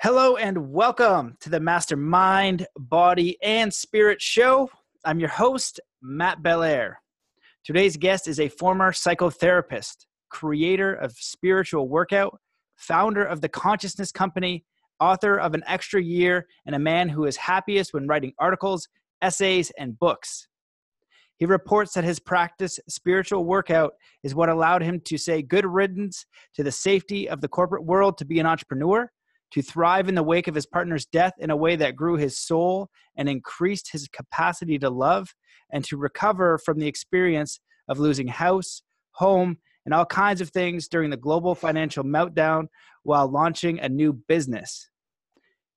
Hello and welcome to the Mastermind, Body, and Spirit Show. I'm your host, Matt Belair. Today's guest is a former psychotherapist, creator of Spiritual Workout, founder of the Consciousness Company, author of An Extra Year, and a man who is happiest when writing articles, essays, and books. He reports that his practice, Spiritual Workout, is what allowed him to say good riddance to the safety of the corporate world to be an entrepreneur, to thrive in the wake of his partner's death in a way that grew his soul and increased his capacity to love, and to recover from the experience of losing house, home, and all kinds of things during the global financial meltdown while launching a new business.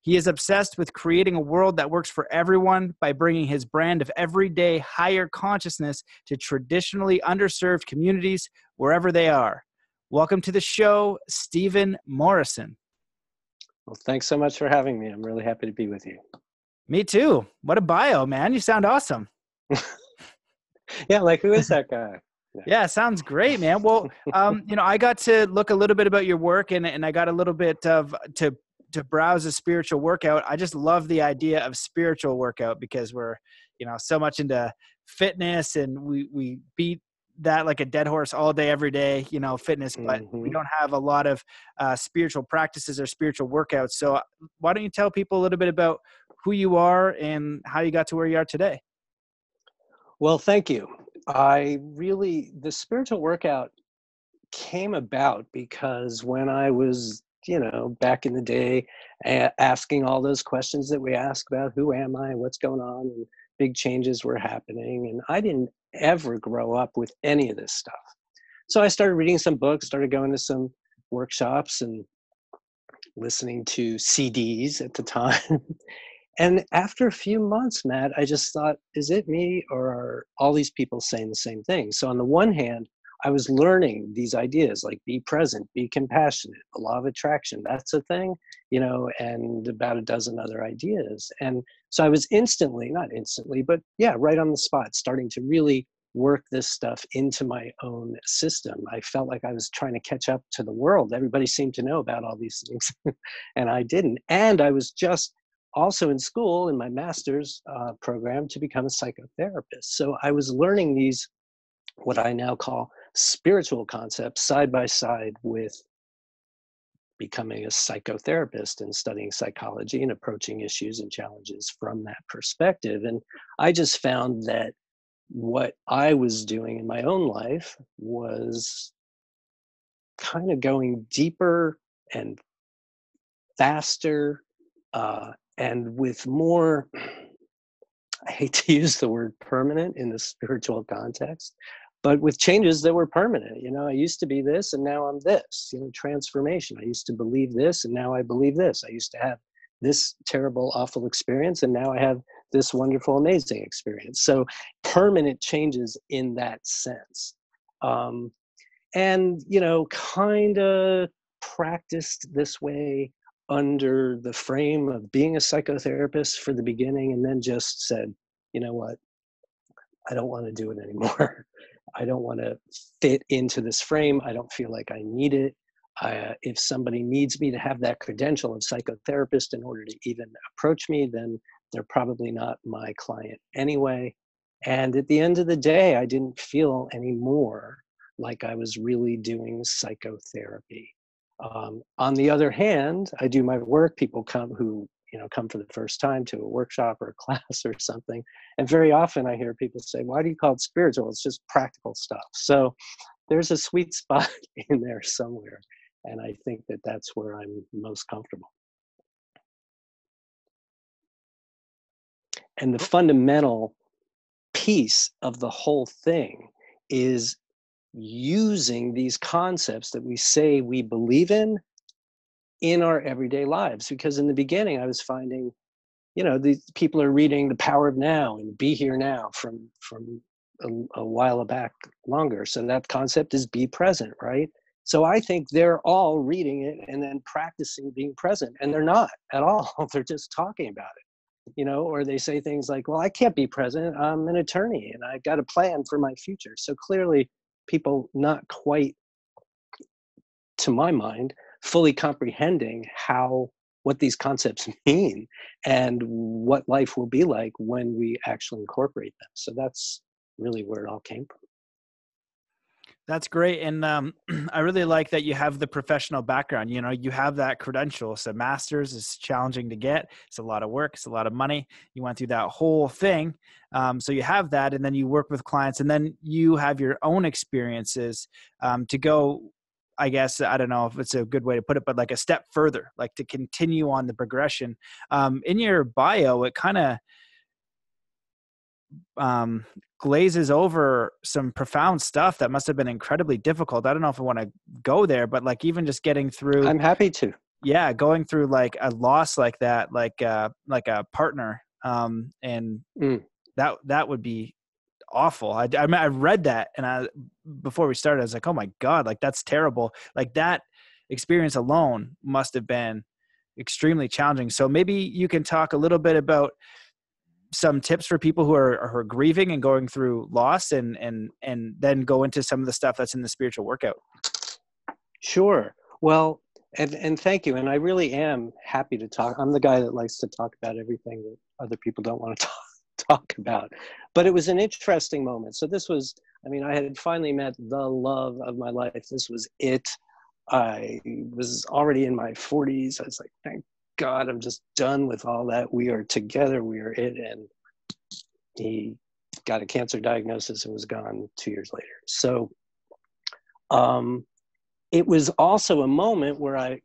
He is obsessed with creating a world that works for everyone by bringing his brand of everyday higher consciousness to traditionally underserved communities wherever they are. Welcome to the show, Stephen Morrison. Well, thanks so much for having me. I'm really happy to be with you. Me too. What a bio, man. You sound awesome. Yeah, like who is that guy? Yeah, sounds great, man. Well, I got to look a little bit about your work and I got a little bit of to browse a spiritual workout. I just love the idea of spiritual workout because we're, so much into fitness and we beat that like a dead horse all day, every day, fitness, but we don't have a lot of spiritual practices or spiritual workouts. So why don't you tell people a little bit about who you are and how you got to where you are today? Well, thank you. The spiritual workout came about because when I was, back in the day, asking all those questions that we ask about who am I, what's going on, and big changes were happening. And I didn't ever grow up with any of this stuff. So I started reading some books, started going to some workshops and listening to CDs at the time. And after a few months, Matt, I just thought, is it me or are all these people saying the same thing? So on the one hand, I was learning these ideas like be present, be compassionate, the law of attraction, that's a thing, and about a dozen other ideas. And so I was not instantly, but right on the spot, starting to really work this stuff into my own system. I felt like I was trying to catch up to the world. Everybody seemed to know about all these things and I didn't. And I was just also in school in my master's program to become a psychotherapist. So I was learning these, what I now call spiritual concepts, side by side with becoming a psychotherapist and studying psychology and approaching issues and challenges from that perspective. And I just found that what I was doing in my own life was kind of going deeper and faster and with more, I hate to use the word permanent in the spiritual context, but with changes that were permanent. I used to be this and now I'm this, transformation. I used to believe this and now I believe this. I used to have this terrible, awful experience and now I have this wonderful, amazing experience. So permanent changes in that sense. And, kind of practiced this way under the frame of being a psychotherapist for the beginning, and then just said, you know what, I don't want to do it anymore. I don't want to fit into this frame. I don't feel like I need it. If somebody needs me to have that credential of psychotherapist in order to even approach me, then they're probably not my client anyway. And at the end of the day, I didn't feel anymore like I was really doing psychotherapy. On the other hand, I do my work. People come for the first time to a workshop or a class or something. And very often I hear people say, why do you call it spiritual? It's just practical stuff. So there's a sweet spot in there somewhere. And I think that that's where I'm most comfortable. And the fundamental piece of the whole thing is using these concepts that we say we believe in our everyday lives. Because in the beginning, I was finding, these people are reading The Power of Now and Be Here Now from a while back longer. So that concept is be present, right? So I think they're all reading it and then practicing being present, and they're not at all. They're just talking about it, or they say things like, well, I can't be present. I'm an attorney and I've got a plan for my future. So clearly people not quite, to my mind, fully comprehending how what these concepts mean and what life will be like when we actually incorporate them. So that's really where it all came from. That's great. And I really like that you have the professional background. You know, you have that credential. So master's is challenging to get. It's a lot of work. It's a lot of money. You went through that whole thing. So you have that, and then you work with clients, and then you have your own experiences to go, I guess, I don't know if it's a good way to put it, but like a step further, like to continue on the progression. In your bio, it kind of glazes over some profound stuff that must have been incredibly difficult. I don't know if I want to go there, but like even just getting through, I'm happy to. yeah, going through like a loss like that, like a partner, and that would be awful. I read that, and before we started, I was like, oh my God, like that's terrible. Like that experience alone must have been extremely challenging. So maybe you can talk a little bit about some tips for people who are grieving and going through loss, and then go into some of the stuff that's in the spiritual workout. Sure. Well, and thank you. And I really am happy to talk. I'm the guy that likes to talk about everything that other people don't want to talk about. But it was an interesting moment. So this was, I mean, I had finally met the love of my life. This was it. I was already in my 40s. I was like, thank God, I'm just done with all that. We are together. We are it. And he got a cancer diagnosis and was gone 2 years later. So it was also a moment where I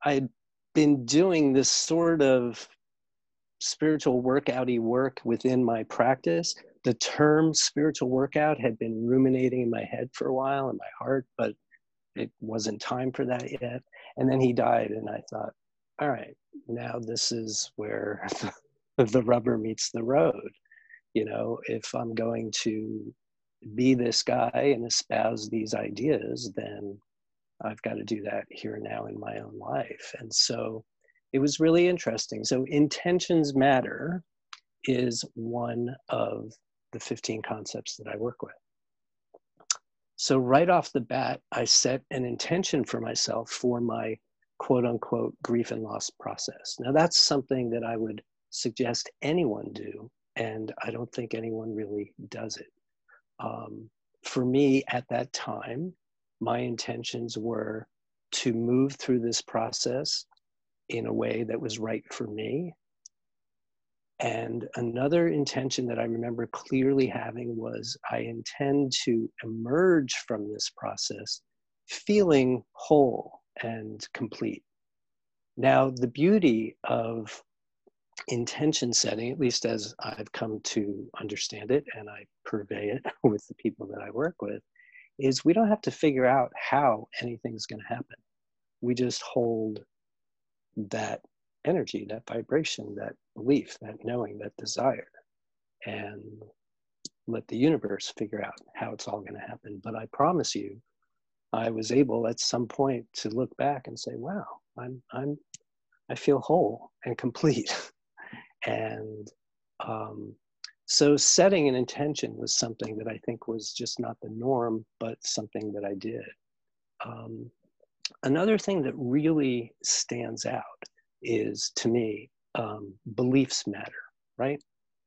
had been doing this sort of spiritual workouty work within my practice. The term spiritual workout had been ruminating in my head for a while, in my heart, but it wasn't time for that yet. And then he died, and I thought, all right, now this is where the rubber meets the road. You know, if I'm going to be this guy and espouse these ideas, then I've got to do that here and now in my own life. And so it was really interesting. So intentions matter is one of the 15 concepts that I work with. So right off the bat, I set an intention for myself for my quote unquote grief and loss process. Now that's something that I would suggest anyone do, and I don't think anyone really does it. For me at that time, my intentions were to move through this process in a way that was right for me. And another intention that I remember clearly having was I intend to emerge from this process feeling whole and complete. Now, the beauty of intention setting, at least as I've come to understand it, and I purvey it with the people that I work with, is we don't have to figure out how anything's going to happen. We just hold that energy, that vibration, that belief, that knowing, that desire, and let the universe figure out how it's all going to happen. But I promise you, I was able at some point to look back and say, wow, I feel whole and complete. And so setting an intention was something that I think was just not the norm, but something that I did. Another thing that really stands out is, to me, beliefs matter, right?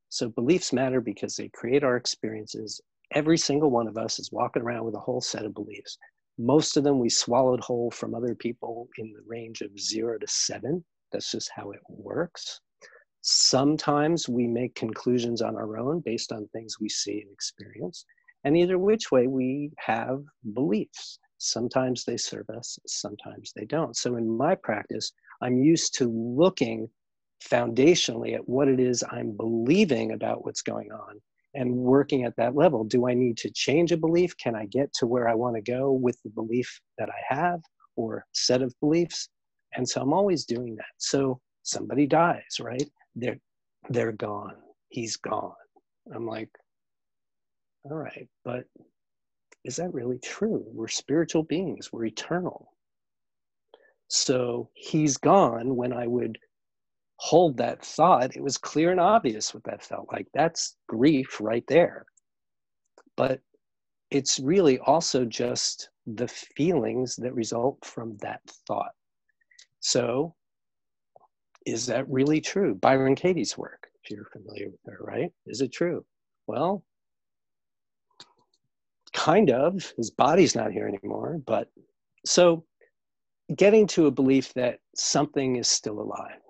So beliefs matter because they create our experiences. Every single one of us is walking around with a whole set of beliefs. Most of them we swallowed whole from other people in the range of 0 to 7. That's just how it works. Sometimes we make conclusions on our own based on things we see and experience. And either which way, we have beliefs. Sometimes they serve us, sometimes they don't. So in my practice, I'm used to looking foundationally at what it is I'm believing about what's going on and working at that level. Do I need to change a belief? Can I get to where I want to go with the belief that I have or set of beliefs? And so I'm always doing that. So somebody dies, right? They're gone. He's gone. I'm like, all right, but is that really true? We're spiritual beings. We're eternal. So he's gone. When I would hold that thought, it was clear and obvious what that felt like. That's grief right there. But it's really also just the feelings that result from that thought. So is that really true? Byron Katie's work, if you're familiar with her, right? Is it true? Well, kind of. His body's not here anymore. But so getting to a belief that something is still alive,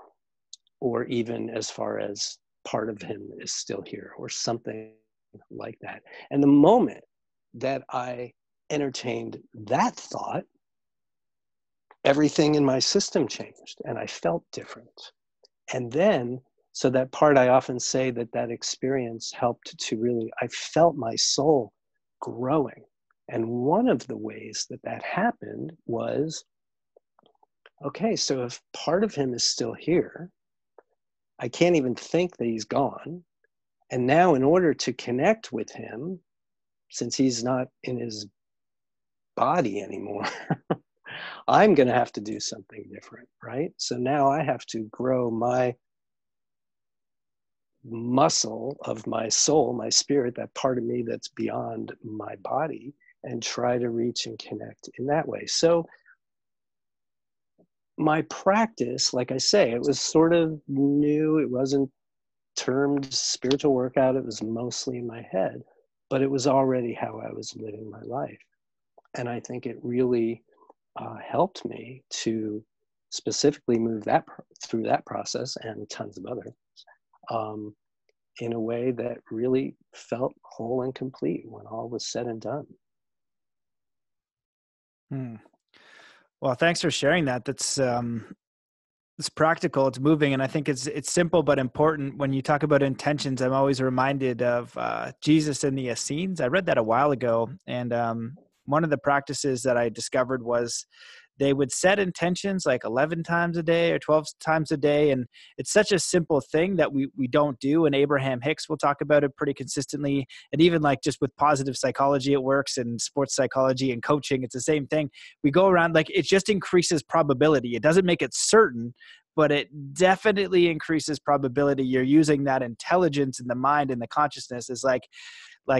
or even as far as part of him is still here, or something like that. And the moment that I entertained that thought, everything in my system changed and I felt different. And then, so that part I often say that experience helped to really, I felt my soul growing. And one of the ways that happened was, okay, so if part of him is still here, I can't even think that he's gone. And now in order to connect with him, since he's not in his body anymore, I'm going to have to do something different, right? So now I have to grow my muscle of my soul, my spirit, that part of me that's beyond my body, and try to reach and connect in that way. So my practice, like I say, it was sort of new. It wasn't termed spiritual workout. It was mostly in my head, but it was already how I was living my life. And I think it really helped me to specifically move through that process and tons of others in a way that really felt whole and complete when all was said and done. Well, thanks for sharing that. That's it's practical, it's moving, and I think it's simple but important. When you talk about intentions, I'm always reminded of Jesus and the Essenes. I read that a while ago, and one of the practices that I discovered was they would set intentions like 11 times a day or 12 times a day. And it's such a simple thing that we don't do. And Abraham Hicks will talk about it pretty consistently. And even like just with positive psychology, it works, and sports psychology and coaching, it's the same thing. We go around, like, it just increases probability. It doesn't make it certain, but it definitely increases probability. You're using that intelligence in the mind and the consciousness is like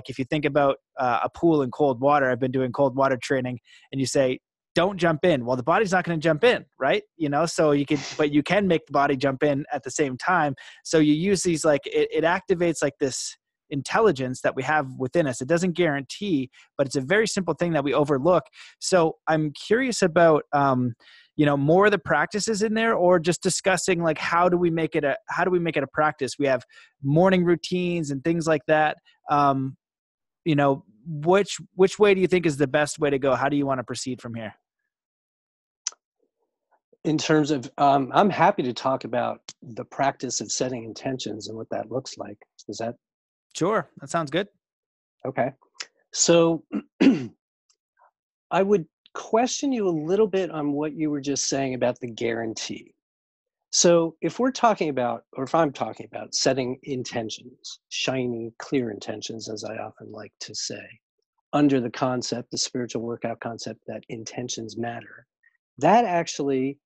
if you think about a pool in cold water. I've been doing cold water training, and you say, don't jump in. Well, the body's not going to jump in, right? So but you can make the body jump in at the same time. So you use these, like, it activates like this intelligence that we have within us. It doesn't guarantee, but it's a very simple thing that we overlook. So I'm curious about, more of the practices in there, or just discussing like, how do we make it a practice? We have morning routines and things like that. Which way do you think is the best way to go? How do you want to proceed from here? In terms of, I'm happy to talk about the practice of setting intentions and what that looks like. Is that? Sure. That sounds good. Okay. So I would question you a little bit on what you were just saying about the guarantee. So if we're talking about, or if I'm talking about setting intentions, shiny, clear intentions, as I often like to say, under the concept, the spiritual workout concept, that intentions matter, that actually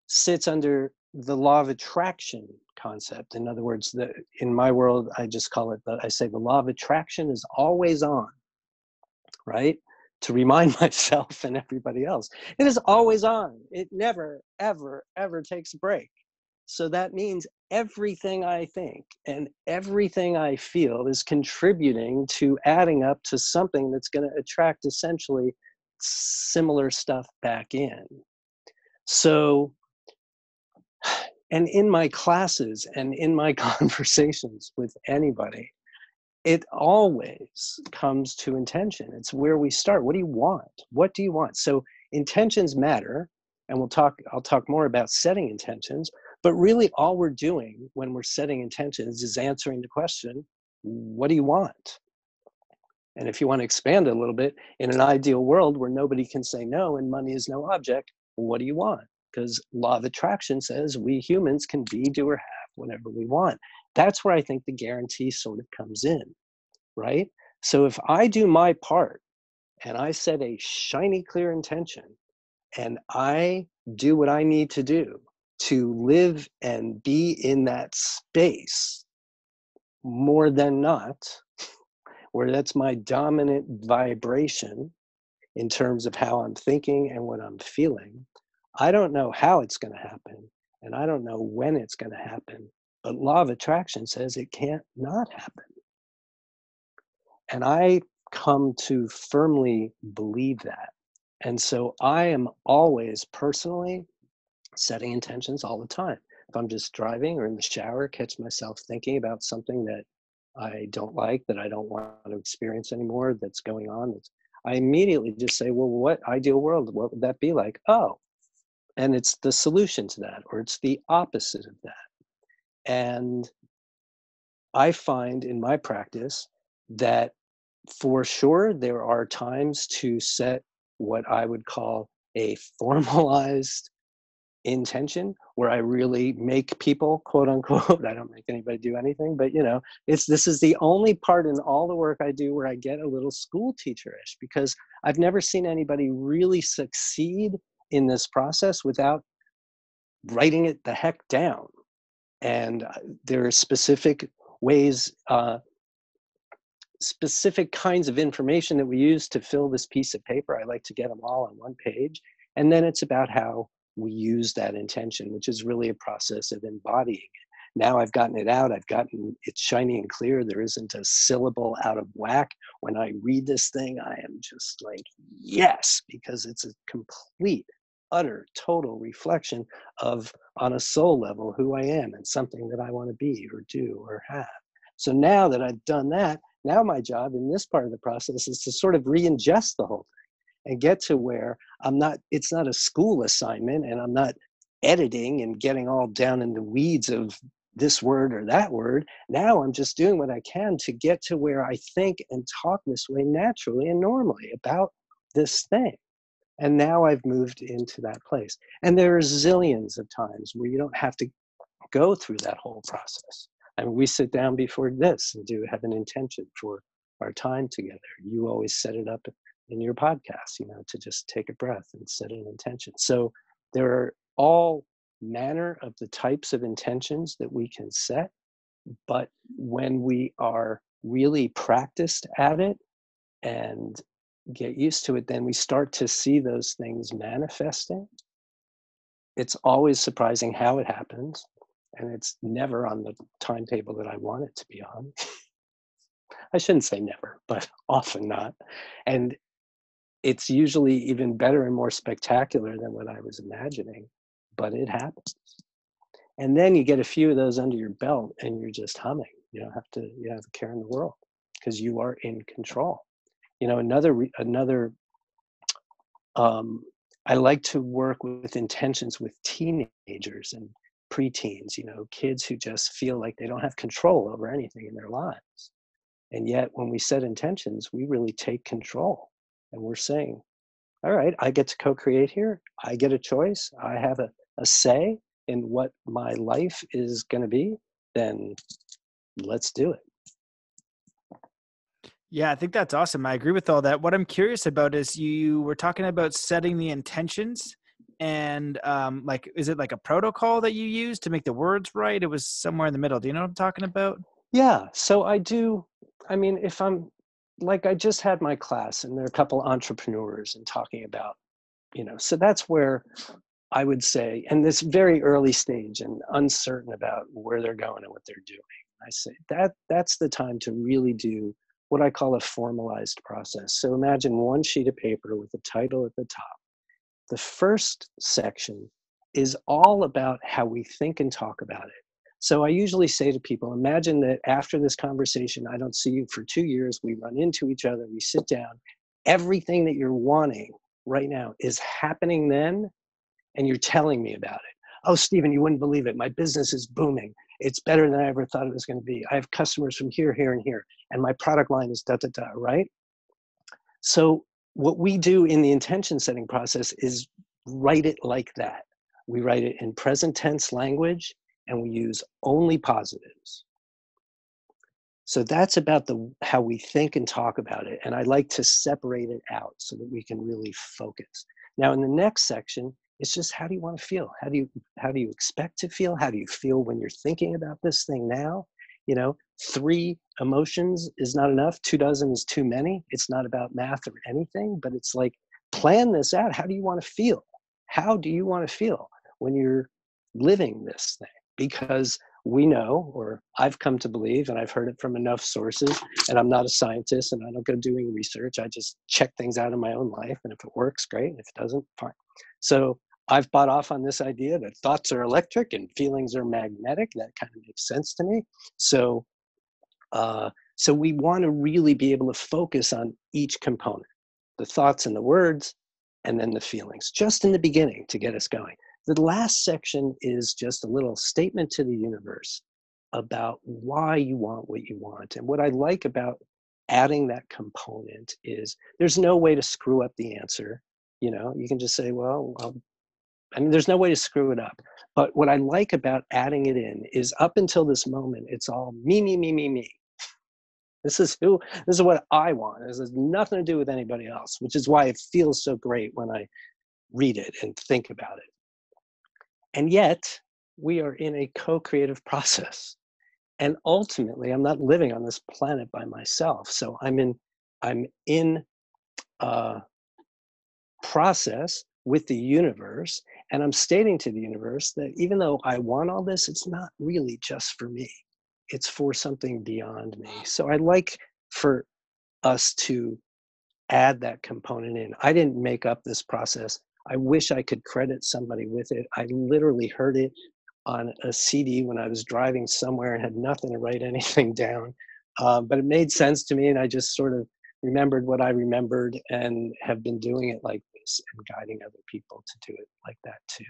sits under the law of attraction concept. In other words, in my world, I just call it, I say the law of attraction is always on, right? To remind myself and everybody else, it is always on. It never, ever, ever takes a break. So that means everything I think and everything I feel is contributing to adding up to something that's going to attract essentially similar stuff back in. So, and in my classes and in my conversations with anybody, it always comes to intention. It's where we start. What do you want? What do you want? So intentions matter, and I'll talk more about setting intentions, but really all we're doing when we're setting intentions is answering the question, what do you want? And if you want to expand it a little bit, in an ideal world where nobody can say no and money is no object, what do you want? Because law of attraction says we humans can be, do, or have whatever we want. That's where I think the guarantee sort of comes in, right? So if I do my part and I set a shiny, clear intention and I do what I need to do to live and be in that space more than not, where that's my dominant vibration in terms of how I'm thinking and what I'm feeling, I don't know how it's going to happen. And I don't know when it's going to happen, but law of attraction says it can't not happen. And I come to firmly believe that. And so I am always personally setting intentions all the time. If I'm just driving or in the shower, catch myself thinking about something that I don't like, that I don't want to experience anymore, that's going on, I immediately just say, well, what ideal world, what would that be like? Oh, and it's the solution to that, or it's the opposite of that. And I find in my practice that for sure there are times to set what I would call a formalized intention, where I really make people, quote unquote, I don't make anybody do anything, but this is the only part in all the work I do where I get a little school teacherish, because I've never seen anybody really succeed in this process without writing it the heck down. And there are specific ways, specific kinds of information that we use to fill this piece of paper. I like to get them all on one page. And then it's about how we use that intention, which is really a process of embodying it. Now I've gotten it out. I've gotten it shiny and clear. There isn't a syllable out of whack. When I read this thing, I am just like, yes, because it's a complete, utter, total reflection of, on a soul level, who I am and something that I want to be or do or have. So now that I've done that, now my job in this part of the process is to sort of re-ingest the whole thing and get to where it's not a school assignment, and I'm not editing and getting all down in the weeds of this word or that word. Now I'm just doing what I can to get to where I think and talk this way naturally and normally about this thing. And now I've moved into that place. And there are zillions of times where you don't have to go through that whole process. I mean, we sit down before this and have an intention for our time together. You always set it up in your podcast, to just take a breath and set an intention. So there are all manner of the types of intentions that we can set. But when we are really practiced at it and get used to it, then we start to see those things manifesting. It's always surprising how it happens. And it's never on the timetable that I want it to be on. I shouldn't say never, but often not. And it's usually even better and more spectacular than what I was imagining, but it happens. And then you get a few of those under your belt and you're just humming. You have a care in the world because you are in control. I like to work with intentions with teenagers and preteens, kids who just feel like they don't have control over anything in their lives. And yet when we set intentions, we really take control, and we're saying, all right, I get to co-create here. I get a choice. I have a say in what my life is going to be. Then let's do it. Yeah, I think that's awesome. I agree with all that. What I'm curious about is you were talking about setting the intentions, and is it like a protocol that you use to make the words right? It was somewhere in the middle. Do you know what I'm talking about? Yeah. So I do. I mean, if I'm like, I just had my class and there are a couple entrepreneurs and talking about, so that's where I would say, and this very early stage and uncertain about where they're going and what they're doing, I say that's the time to really do what I call a formalized process. So imagine one sheet of paper with a title at the top. The first section is all about how we think and talk about it. So I usually say to people, imagine that after this conversation, I don't see you for 2 years, we run into each other, we sit down, everything that you're wanting right now is happening then, and you're telling me about it. Oh, Stephen, you wouldn't believe it. My business is booming. It's better than I ever thought it was going to be. I have customers from here, here, and here, and my product line is da, da, da, right? So what we do in the intention setting process is write it like that. We write it in present tense language, and we use only positives. So that's about how we think and talk about it. And I like to separate it out so that we can really focus. Now in the next section, it's just, how do you want to feel? How do you expect to feel? How do you feel when you're thinking about this thing now? 3 emotions is not enough. 24 is too many. It's not about math or anything, but it's like, plan this out. How do you want to feel? How do you want to feel when you're living this thing, because we know, or I've come to believe, and I've heard it from enough sources, and I'm not a scientist and I don't go doing research. I just check things out in my own life. And if it works, great. If it doesn't, fine. So I've bought off on this idea that thoughts are electric and feelings are magnetic. That kind of makes sense to me. So, so we want to really be able to focus on each component, the thoughts and the words, and then the feelings, just in the beginning to get us going. The last section is just a little statement to the universe about why you want what you want. And what I like about adding that component is there's no way to screw up the answer. You know, you can just say, well, I mean, there's no way to screw it up. But what I like about adding it in is up until this moment, it's all me, me, me, me, me. This is what I want. This has nothing to do with anybody else, which is why it feels so great when I read it and think about it. And yet, we are in a co-creative process. And ultimately, I'm not living on this planet by myself. So I'm in a process with the universe, and I'm stating to the universe that even though I want all this, it's not really just for me. It's for something beyond me. So I'd like for us to add that component in. I didn't make up this process. I wish I could credit somebody with it. I literally heard it on a CD when I was driving somewhere and had nothing to write anything down. But it made sense to me, and I just sort of remembered what I remembered and have been doing it like this and guiding other people to do it like that too.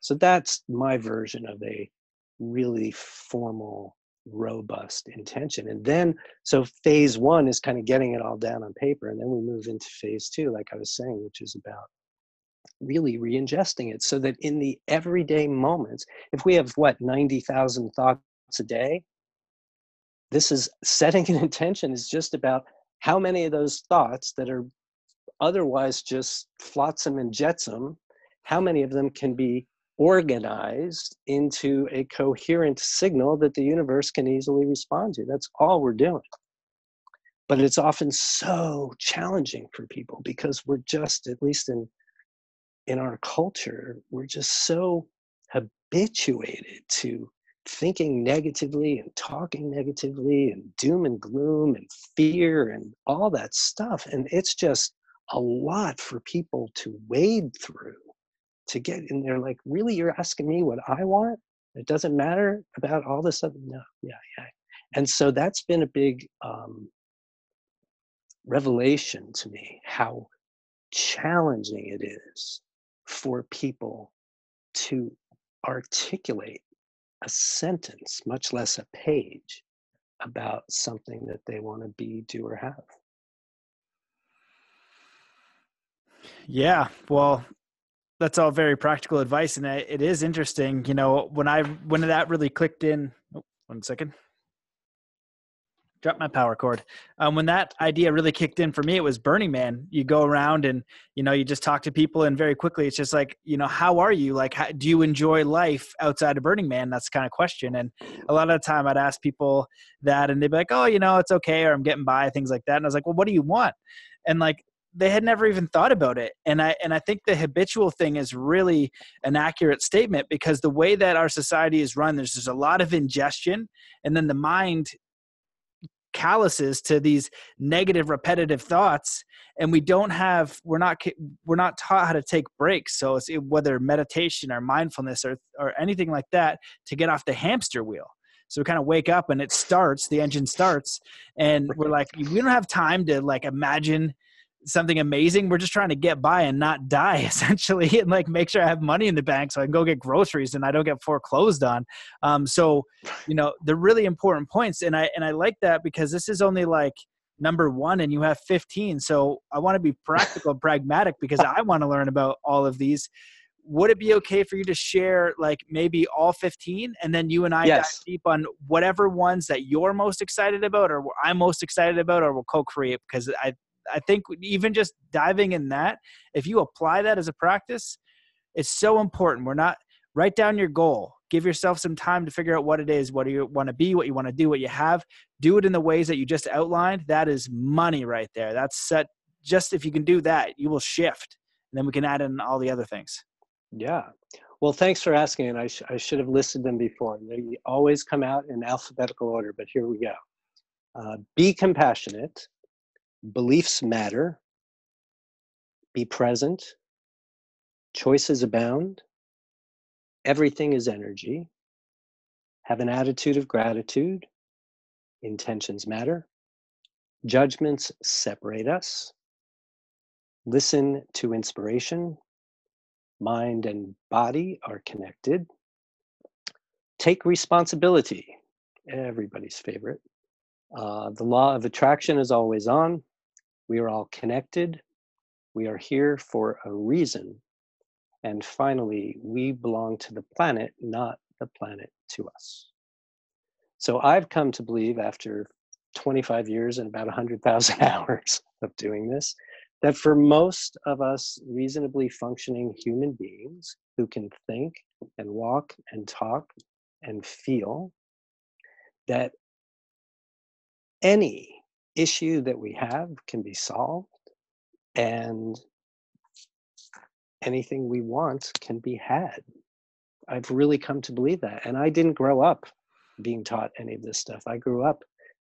So that's my version of a really formal, robust intention. And then, so phase one is kind of getting it all down on paper. And then we move into phase two, like I was saying, which is about really re-ingesting it so that in the everyday moments, if we have 90,000 thoughts a day, this is setting an intention is just about how many of those thoughts that are otherwise just flotsam and jetsam, how many of them can be organized into a coherent signal that the universe can easily respond to. That's all we're doing. But it's often so challenging for people because we're just, at least in our culture, we're just so habituated to thinking negatively and talking negatively and doom and gloom and fear and all that stuff. And it's just a lot for people to wade through to get in there. Like, really, you're asking me what I want? It doesn't matter about all this other, no, yeah. And so that's been a big revelation to me, how challenging it is for people to articulate a sentence, much less a page, about something that they want to be, do, or have. Yeah, well, that's all very practical advice, and it is interesting. You know, when that really clicked in. Oh, 1 second. Drop my power cord. When that idea really kicked in for me, it was Burning Man. You go around and, you just talk to people, and very quickly it's just like, how are you? Like, do you enjoy life outside of Burning Man? That's the kind of question. And a lot of the time I'd ask people that, and they'd be like, oh, it's okay, or I'm getting by, things like that. And I was like, well, what do you want? And like, they had never even thought about it. And I think the habitual thing is really an accurate statement, because the way that our society is run, there's a lot of ingestion, and then the mind calluses to these negative repetitive thoughts, and we're not taught how to take breaks. So it's whether meditation or mindfulness or anything like that, to get off the hamster wheel. So we kind of wake up and the engine starts, and we're like, we don't have time to like imagine something amazing. We're just trying to get by and not die, essentially, and like make sure I have money in the bank so I can go get groceries and I don't get foreclosed on. So they're really important points, and I like that, because this is only like number 1 and you have 15. So I want to be practical and pragmatic, because I want to learn about all of these. Would it be okay for you to share like maybe all 15, and then you and I dive deep on whatever ones that you're most excited about, or I'm most excited about, or we'll co-create? Because I think even just diving in that, if you apply that as a practice, it's so important. Write down your goal. Give yourself some time to figure out what it is, what do you want to be, what you want to do, what you have. Do it in the ways that you just outlined. That is money right there. That's set. Just if you can do that, you will shift. And then we can add in all the other things. Yeah. Well, thanks for asking, and I should have listed them before. They always come out in alphabetical order, but here we go. Be compassionate, beliefs matter, be present, choices abound, everything is energy, have an attitude of gratitude, intentions matter, judgments separate us, listen to inspiration, mind and body are connected, take responsibility, everybody's favorite. The law of attraction is always on. We are all connected. We are here for a reason. And finally, we belong to the planet, not the planet to us. So I've come to believe after 25 years and about 100,000 hours of doing this, that for most of us reasonably functioning human beings who can think and walk and talk and feel, that any issue that we have can be solved and anything we want can be had. I've really come to believe that. And I didn't grow up being taught any of this stuff. I grew up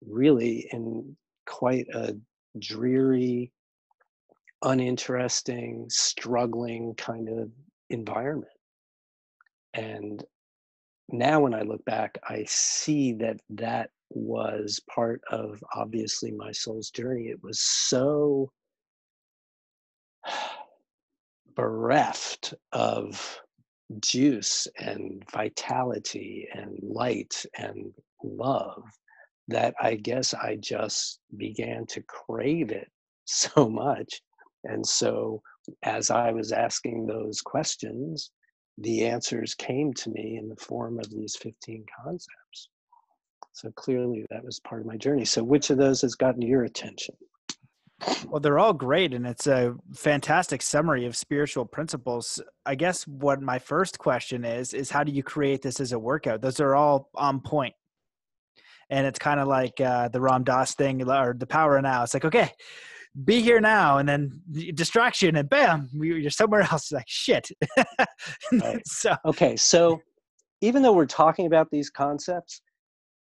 really in quite a dreary, uninteresting, struggling kind of environment. And now when I look back, I see that that was part of obviously my soul's journey. It was so bereft of juice and vitality and light and love that I guess I just began to crave it so much. And so as I was asking those questions, the answers came to me in the form of these 15 concepts. So clearly that was part of my journey. So which of those has gotten your attention? Well, they're all great, and it's a fantastic summary of spiritual principles. I guess what my first question is how do you create this as a workout? Those are all on point. And it's kind of like the Ram Dass thing or the power of now. It's like, okay, be here now, and then distraction, and bam, you're somewhere else. Like, shit. Right. So, Okay, so even though we're talking about these concepts,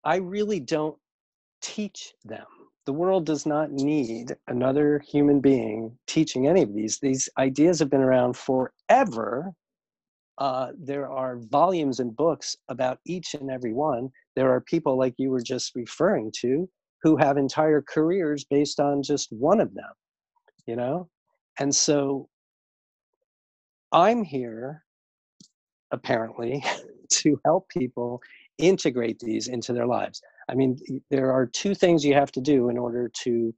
I really don't teach them. The world does not need another human being teaching any of these. These ideas have been around forever. There are volumes and books about each and every one. There are people like you were just referring to who have entire careers based on just one of them, you know? And so I'm here, apparently, to help people integrate these into their lives. I mean, there are two things you have to do in order to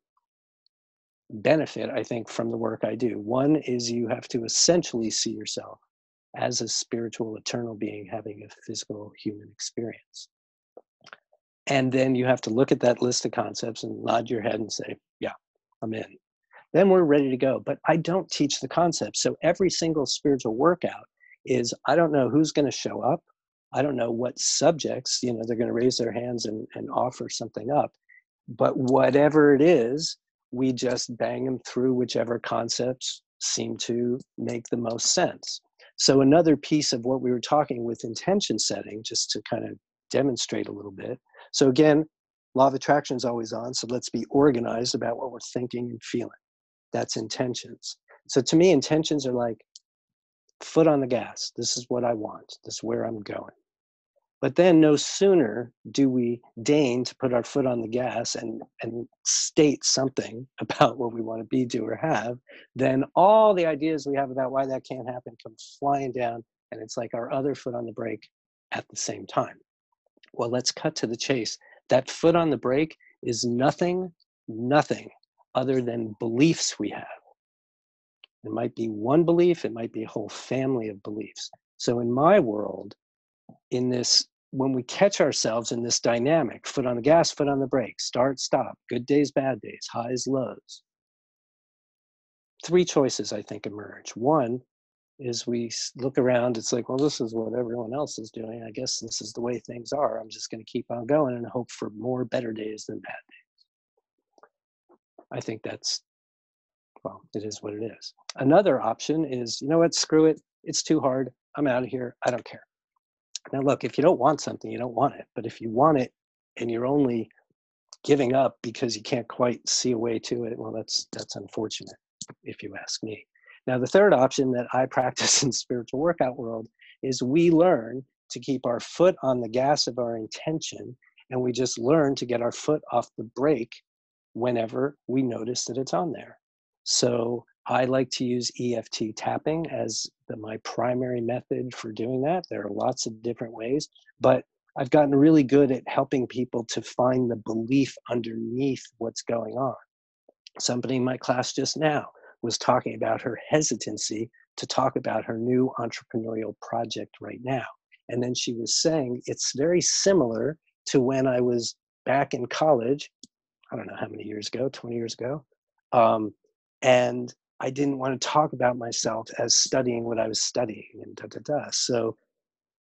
benefit, I think, from the work I do. One is you have to essentially see yourself as a spiritual, eternal being having a physical human experience. And then you have to look at that list of concepts and nod your head and say, yeah, I'm in. Then we're ready to go. But I don't teach the concepts. So every single spiritual workout is, I don't know who's going to show up. I don't know what subjects, they're going to raise their hands and offer something up. But whatever it is, we just bang them through whichever concepts seem to make the most sense. So another piece of what we were talking with intention setting, just to kind of demonstrate a little bit. So again, law of attraction is always on. So let's be organized about what we're thinking and feeling. That's intentions. So to me, intentions are like foot on the gas. This is what I want. This is where I'm going. But then no sooner do we deign to put our foot on the gas and state something about what we want to be, do, or have, then all the ideas we have about why that can't happen come flying down, and it's like our other foot on the brake at the same time. Well, let's cut to the chase. That foot on the brake is nothing other than beliefs we have. It might be one belief, it might be a whole family of beliefs. So in my world, in this, when we catch ourselves in this dynamic, foot on the gas, foot on the brake, start, stop, good days, bad days, highs, lows, three choices I think emerge. One is we look around, it's like, well, this is what everyone else is doing. I guess this is the way things are. I'm just going to keep on going and hope for more better days than bad days. I think that's, well, it is what it is. Another option is, you know what, screw it. It's too hard. I'm out of here. I don't care. Now, look, if you don't want something, you don't want it. But if you want it and you're only giving up because you can't quite see a way to it, well, that's unfortunate, if you ask me. Now, the third option that I practice in spiritual workout world is we learn to keep our foot on the gas of our intention, and we just learn to get our foot off the brake whenever we notice that it's on there. So I like to use EFT tapping as my primary method for doing that. There are lots of different ways, but I've gotten really good at helping people to find the belief underneath what's going on. Somebody in my class just now was talking about her hesitancy to talk about her new entrepreneurial project right now. And then she was saying, it's very similar to when I was back in college, I don't know how many years ago, 20 years ago. And I didn't want to talk about myself as studying what I was studying and So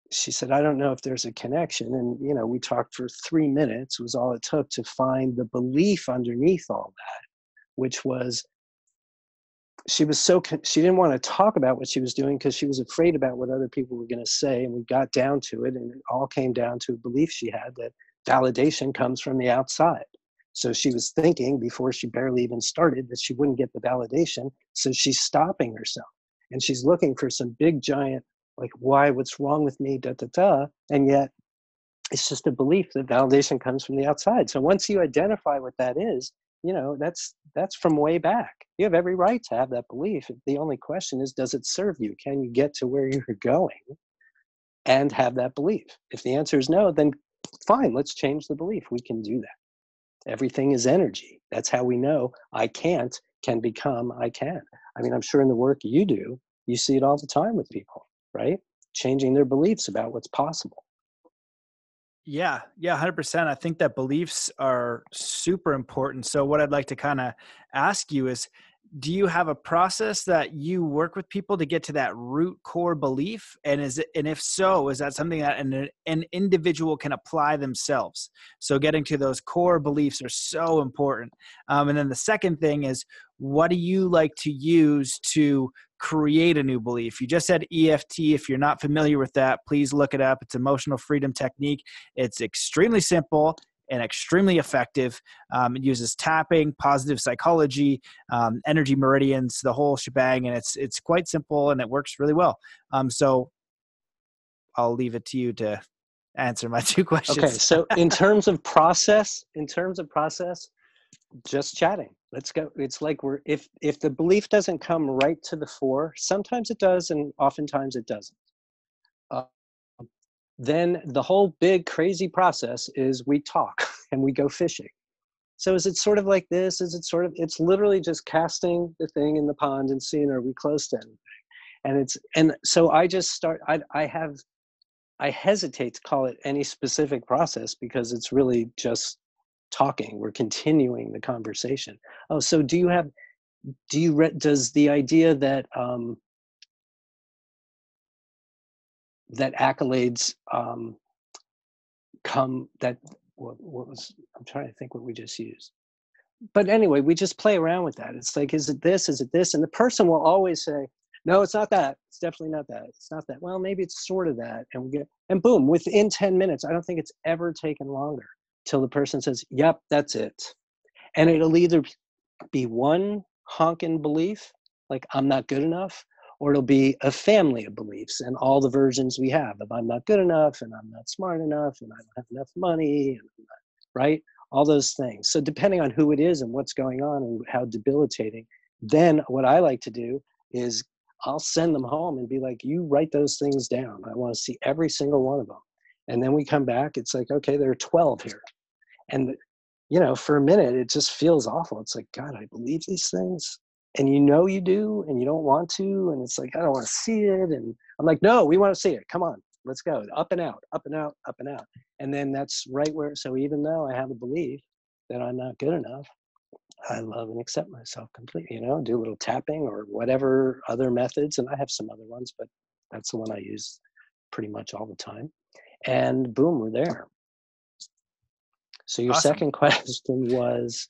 she said, I don't know if there's a connection. And, we talked for 3 minutes was all it took to find the belief underneath all that, which was she didn't want to talk about what she was doing because she was afraid about what other people were going to say. And we got down to it, and it all came down to a belief she had that validation comes from the outside. So she was thinking before she barely even started that she wouldn't get the validation. So she's stopping herself and she's looking for some big giant, like, why, what's wrong with me, And yet it's just a belief that validation comes from the outside. So once you identify what that is, that's from way back. You have every right to have that belief. The only question is, does it serve you? Can you get to where you're going and have that belief? If the answer is no, then fine, let's change the belief. We can do that. Everything is energy. That's how we know I can't can become I can. I mean, I'm sure in the work you do, you see it all the time with people, right? Changing their beliefs about what's possible. Yeah, 100%. I think that beliefs are super important. So what I'd like to kind of ask you is, do you have a process that you work with people to get to that root core belief? And if so, is that something that an individual can apply themselves? So getting to those core beliefs are so important. And then the second thing is, what do you like to use to create a new belief? You just said EFT. If you're not familiar with that, please look it up. It's emotional freedom technique. It's extremely simple and extremely effective. It uses tapping, positive psychology, energy meridians, the whole shebang, and it's quite simple and it works really well. So I'll leave it to you to answer my two questions. Okay, so in terms of process, just chatting. Let's go. It's like if the belief doesn't come right to the fore, sometimes it does, and oftentimes it doesn't. Then the whole big crazy process is we talk and we go fishing. So is it sort of like this? It's literally just casting the thing in the pond and seeing, are we close to anything? And so I just start, I hesitate to call it any specific process because it's really just talking. We're continuing the conversation. Oh, so does the idea that, that accolades I'm trying to think what we just used. But anyway, we just play around with that. It's like, is it this? Is it this? And the person will always say, no, it's not that. It's definitely not that. It's not that. Well, maybe it's sort of that. And boom, within 10 minutes, I don't think it's ever taken longer till the person says, yep, that's it. And it'll either be one honking belief, like I'm not good enough, or it'll be a family of beliefs and all the versions we have of I'm not good enough and I'm not smart enough and I don't have enough money, and right? All those things. So depending on who it is and what's going on and how debilitating, then what I like to do is I'll send them home and be like, you write those things down. I want to see every single one of them. And then we come back, it's like, okay, there are 12 here. And for a minute, it just feels awful. It's like, God, I believe these things. And you do, and you don't want to. And it's like, I don't want to see it. And I'm like, no, we want to see it. Come on, let's go. Up and out, up and out, up and out. And then that's right where, so even though I have a belief that I'm not good enough, I love and accept myself completely, do a little tapping or whatever other methods. And I have some other ones, but that's the one I use pretty much all the time. And boom, we're there. So your Awesome. second question was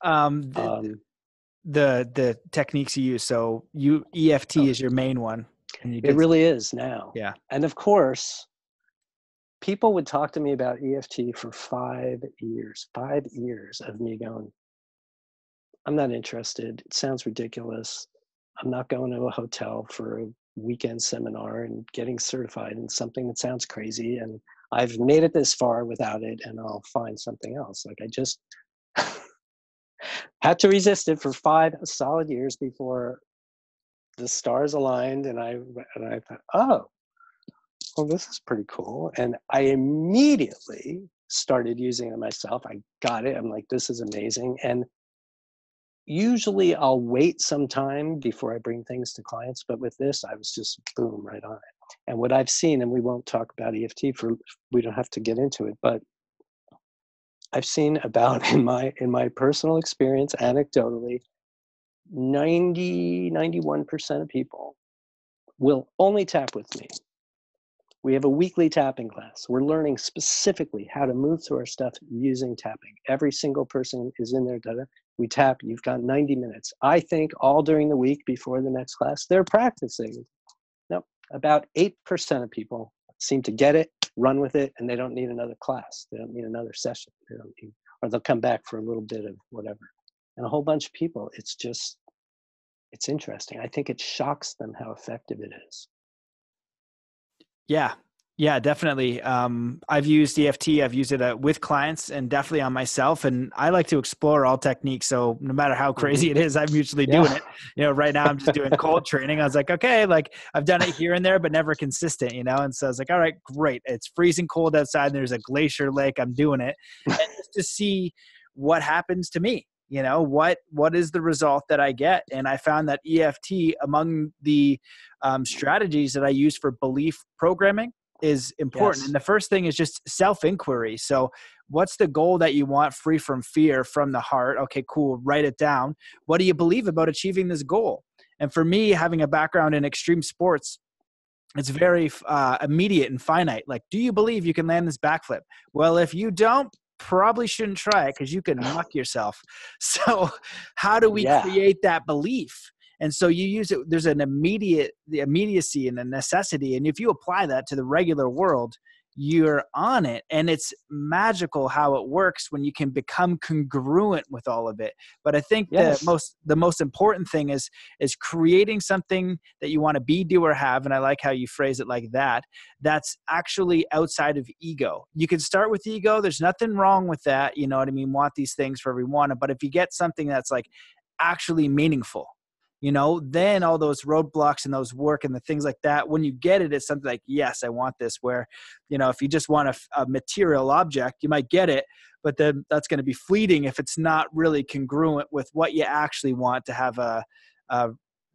the techniques you use. So EFT is your main one. And you It get, really is now. yeah. And of course, people would talk to me about EFT for 5 years, 5 years of me going, I'm not interested. It sounds ridiculous. I'm not going to a hotel for a weekend seminar and getting certified in something that sounds crazy. And I've made it this far without it, and I'll find something else. Like I just had to resist it for 5 solid years before the stars aligned, and I thought, oh, well, this is pretty cool. And I immediately started using it myself. I got it. I'm like, this is amazing. And usually I'll wait some time before I bring things to clients, but with this, I was just boom, right on it. And what I've seen, and we won't talk about EFT we don't have to get into it, but I've seen about in my personal experience, anecdotally, 91% of people will only tap with me. We have a weekly tapping class. We're learning specifically how to move through our stuff using tapping. Every single person is in there. We tap. You've got 90 minutes. I think all during the week before the next class, they're practicing. Nope. About 8% of people seem to get it, run with it, and they don't need another class. They don't need another session. Or they'll come back for a little bit of whatever. And a whole bunch of people, it's interesting. I think it shocks them how effective it is. Yeah. Yeah, definitely. I've used EFT. I've used it with clients and definitely on myself. And I like to explore all techniques. So no matter how crazy it is, I'm usually doing it. Right now I'm just doing cold training. I was like, okay, like I've done it here and there, but never consistent, And so I was like, all right, great. It's freezing cold outside. And there's a glacier lake. I'm doing it. And just to see what happens to me. What is the result that I get? And I found that EFT, among the strategies that I use for belief programming, is important. Yes. And the first thing is just self-inquiry. So what's the goal that you want, free from fear, from the heart? Okay, cool. Write it down. What do you believe about achieving this goal? And for me, having a background in extreme sports, it's very immediate and finite. Like, do you believe you can land this backflip? Well, if you don't, probably shouldn't try it because you can muck yourself. So how do we create that belief? And so you use it, there's the immediacy and the necessity. And if you apply that to the regular world, you're on it. And it's magical how it works when you can become congruent with all of it. But I think the most important thing is creating something that you want to be, do, or have. And I like how you phrase it like that. That's actually outside of ego. You can start with ego. There's nothing wrong with that. You know what I mean? Want these things for everyone. But if you get something that's like actually meaningful, then all those roadblocks and those work and the things like that, when you get it, it's something like, yes, I want this. Where, if you just want a material object, you might get it, but then that's going to be fleeting if it's not really congruent with what you actually want to have a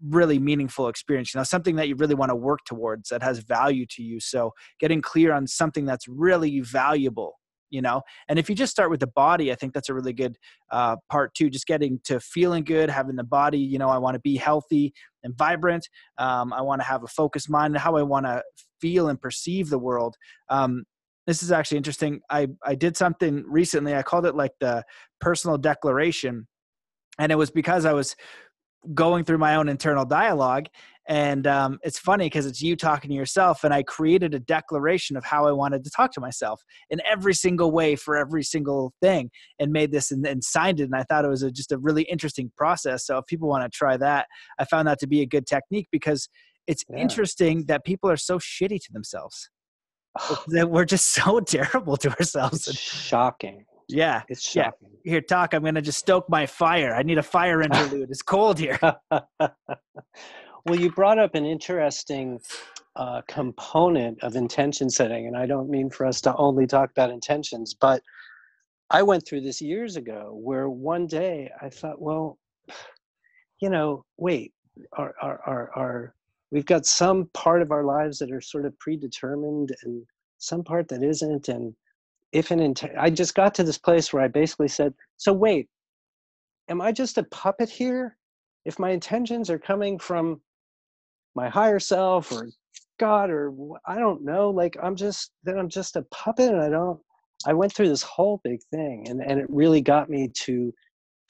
really meaningful experience, something that you really want to work towards that has value to you. So getting clear on something that's really valuable. And if you just start with the body, I think that's a really good part too. Just getting to feeling good, having the body, I want to be healthy and vibrant. I want to have a focused mind, and how I want to feel and perceive the world. This is actually interesting. I did something recently. I called it like the personal declaration. And it was because I was going through my own internal dialogue. And it's funny because it's you talking to yourself. And I created a declaration of how I wanted to talk to myself in every single way for every single thing, and made this and signed it. And I thought it was just a really interesting process. So if people want to try that, I found that to be a good technique, because it's interesting that people are so shitty to themselves. That we're just so terrible to ourselves. It's shocking. Yeah. It's shocking. Yeah. Here, talk. I'm going to just stoke my fire. I need a fire interlude. It's cold here. Well, you brought up an interesting component of intention setting. And I don't mean for us to only talk about intentions, but I went through this years ago where one day I thought, well, wait, we've got some part of our lives that are sort of predetermined and some part that isn't. And I just got to this place where I basically said, so wait, am I just a puppet here? If my intentions are coming from my higher self or God, or I don't know, like I'm just a puppet, and I went through this whole big thing, and it really got me to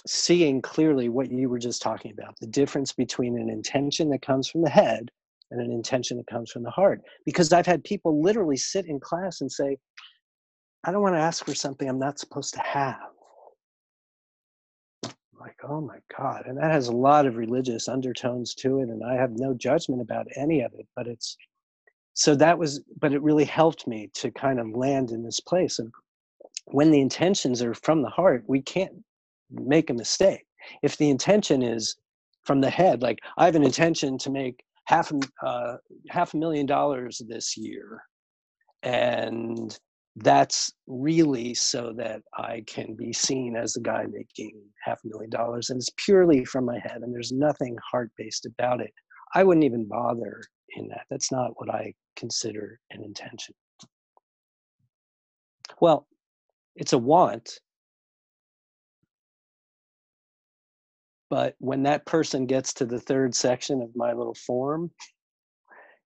seeing clearly what you were just talking about, the difference between an intention that comes from the head and an intention that comes from the heart. Because I've had people literally sit in class and say, I don't want to ask for something I'm not supposed to have. I'm like, oh my God. And that has a lot of religious undertones to it. And I have no judgment about any of it, but it really helped me to kind of land in this place of when the intentions are from the heart, we can't make a mistake. If the intention is from the head, like I have an intention to make $500,000 this year, and that's really so that I can be seen as the guy making $500,000, and it's purely from my head, and there's nothing heart-based about it. I wouldn't even bother in that. That's not what I consider an intention. Well, it's a want, but when that person gets to the third section of my little form,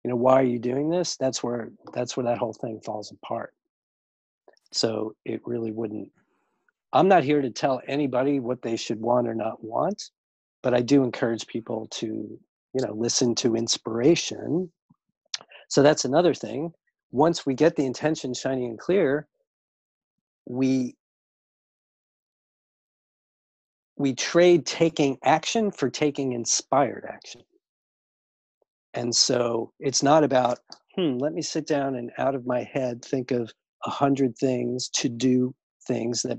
why are you doing this? That's where that whole thing falls apart. So it really wouldn't. I'm not here to tell anybody what they should want or not want, but I do encourage people to, listen to inspiration. So that's another thing. Once we get the intention shining and clear, we trade taking action for taking inspired action. And so it's not about, let me sit down and out of my head think of 100 things, to do things that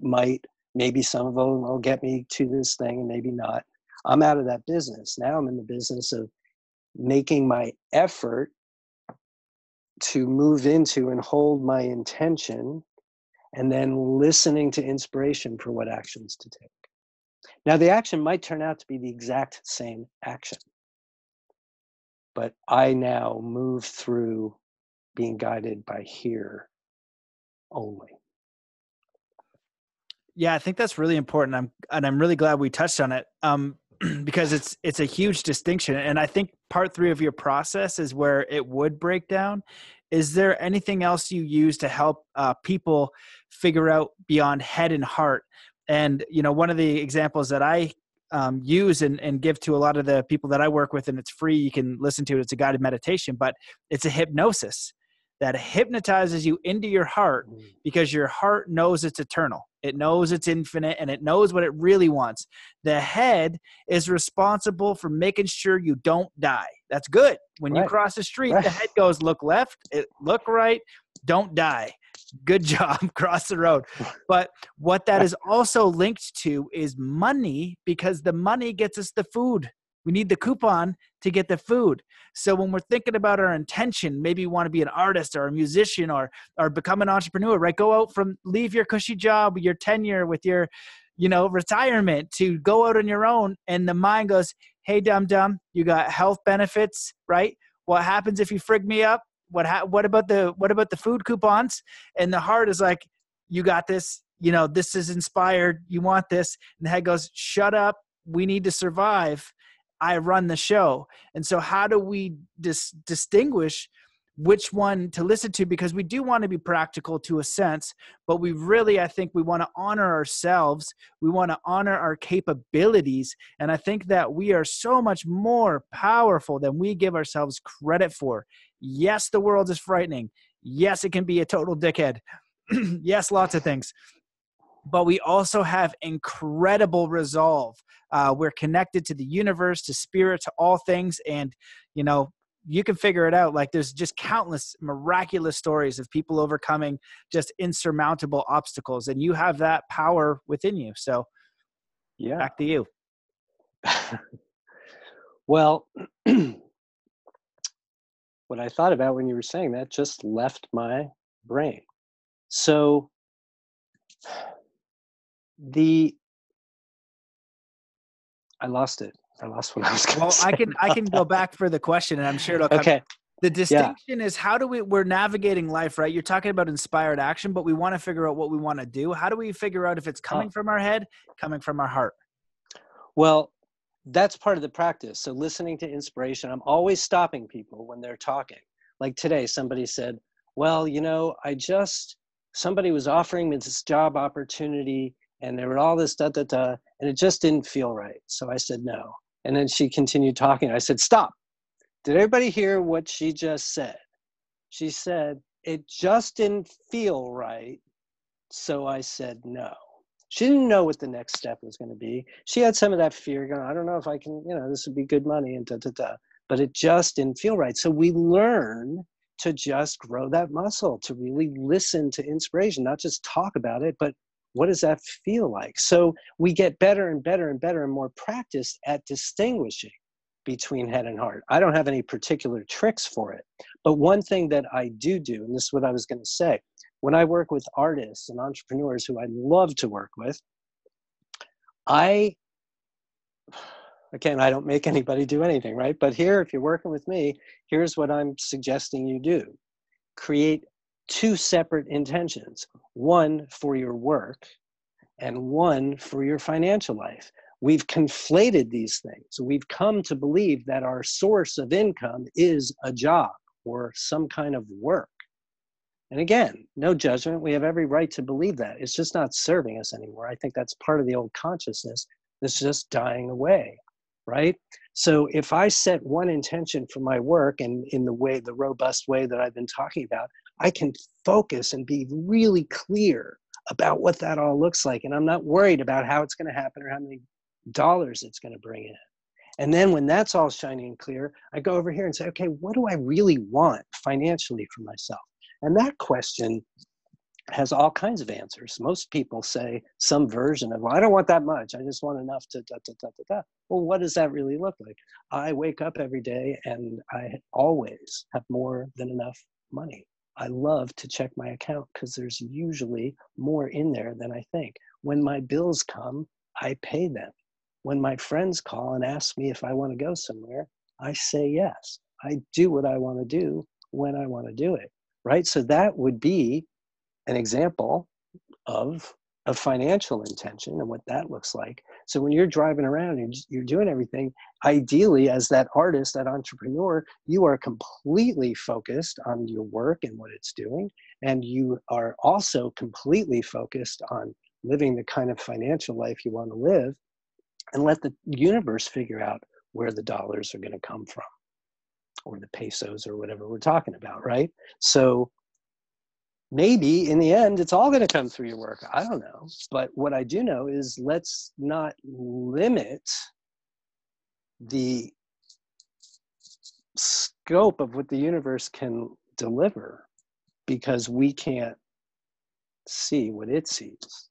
maybe some of them will get me to this thing and maybe not. I'm out of that business. Now I'm in the business of making my effort to move into and hold my intention, and then listening to inspiration for what actions to take. Now, the action might turn out to be the exact same action, but I now move through being guided by here only. Yeah, I think that's really important. I'm really glad we touched on it because it's a huge distinction. And I think part 3 of your process is where it would break down. Is there anything else you use to help people figure out beyond head and heart? And, one of the examples that I use and give to a lot of the people that I work with, and it's free, you can listen to it, it's a guided meditation, but it's a hypnosis that hypnotizes you into your heart, because your heart knows it's eternal. It knows it's infinite, and it knows what it really wants. The head is responsible for making sure you don't die. That's good. When you cross the street, the head goes, look left, look right, don't die. Good job, cross the road. But what that is also linked to is money, because the money gets us the food. We need the coupon to get the food. So when we're thinking about our intention, maybe you want to be an artist or a musician or become an entrepreneur, right? Leave your cushy job, your tenure with your, retirement, to go out on your own. And the mind goes, hey, dum-dum, you got health benefits, right? What happens if you frig me up? What about the food coupons? And the heart is like, you got this, this is inspired. You want this. And the head goes, shut up. We need to survive. I run the show. And so how do we distinguish which one to listen to? Because we do want to be practical to a sense, but we really, I think we want to honor ourselves. We want to honor our capabilities. And I think that we are so much more powerful than we give ourselves credit for. Yes, the world is frightening. Yes, it can be a total dickhead. Yes, lots of things. But we also have incredible resolve. We're connected to the universe, to spirit, to all things. And, you can figure it out. Like, there's just countless miraculous stories of people overcoming just insurmountable obstacles. And you have that power within you. So back to you. Well, what I thought about when you were saying that just left my brain. So I lost it. I lost what I was going to say. Well, I can go back for the question, and I'm sure it'll come. Okay. The distinction is, we're navigating life, right? You're talking about inspired action, but we want to figure out what we want to do. How do we figure out if it's coming from our head, coming from our heart? Well, that's part of the practice. So listening to inspiration, I'm always stopping people when they're talking. Like today, somebody said, well, somebody was offering me this job opportunity, and there were all this and it just didn't feel right. So I said no. And then she continued talking. I said, stop. Did everybody hear what she just said? She said, it just didn't feel right, so I said no. She didn't know what the next step was going to be. She had some of that fear going, I don't know if I can, this would be good money and but it just didn't feel right. So we learn to just grow that muscle, to really listen to inspiration, not just talk about it, but what does that feel like? So we get better and better and better and more practiced at distinguishing between head and heart. I don't have any particular tricks for it, but one thing that I do, and this is what I was going to say, when I work with artists and entrepreneurs who I love to work with, again, I don't make anybody do anything, right? But here, if you're working with me, here's what I'm suggesting you do. Create 2 separate intentions, one for your work and one for your financial life. We've conflated these things. We've come to believe that our source of income is a job or some kind of work. And again, no judgment. We have every right to believe that. It's just not serving us anymore. I think that's part of the old consciousness that's just dying away, right? So if I set one intention for my work, and in the robust way that I've been talking about, I can focus and be really clear about what that all looks like. And I'm not worried about how it's going to happen or how many dollars it's going to bring in. And then when that's all shiny and clear, I go over here and say, okay, what do I really want financially for myself? And that question has all kinds of answers. Most people say some version of, well, I don't want that much. I just want enough to Well, what does that really look like? I wake up every day and I always have more than enough money. I love to check my account because there's usually more in there than I think. When my bills come, I pay them. When my friends call and ask me if I want to go somewhere, I say yes. I do what I want to do when I want to do it. Right? So that would be an example of a financial intention and what that looks like. So when you're driving around and you're doing everything, ideally as that artist, that entrepreneur, you are completely focused on your work and what it's doing. And you are also completely focused on living the kind of financial life you want to live, and let the universe figure out where the dollars are going to come from, or the pesos or whatever we're talking about, right? So maybe in the end, it's all going to come through your work. I don't know. But what I do know is let's not limit the scope of what the universe can deliver because we can't see what it sees.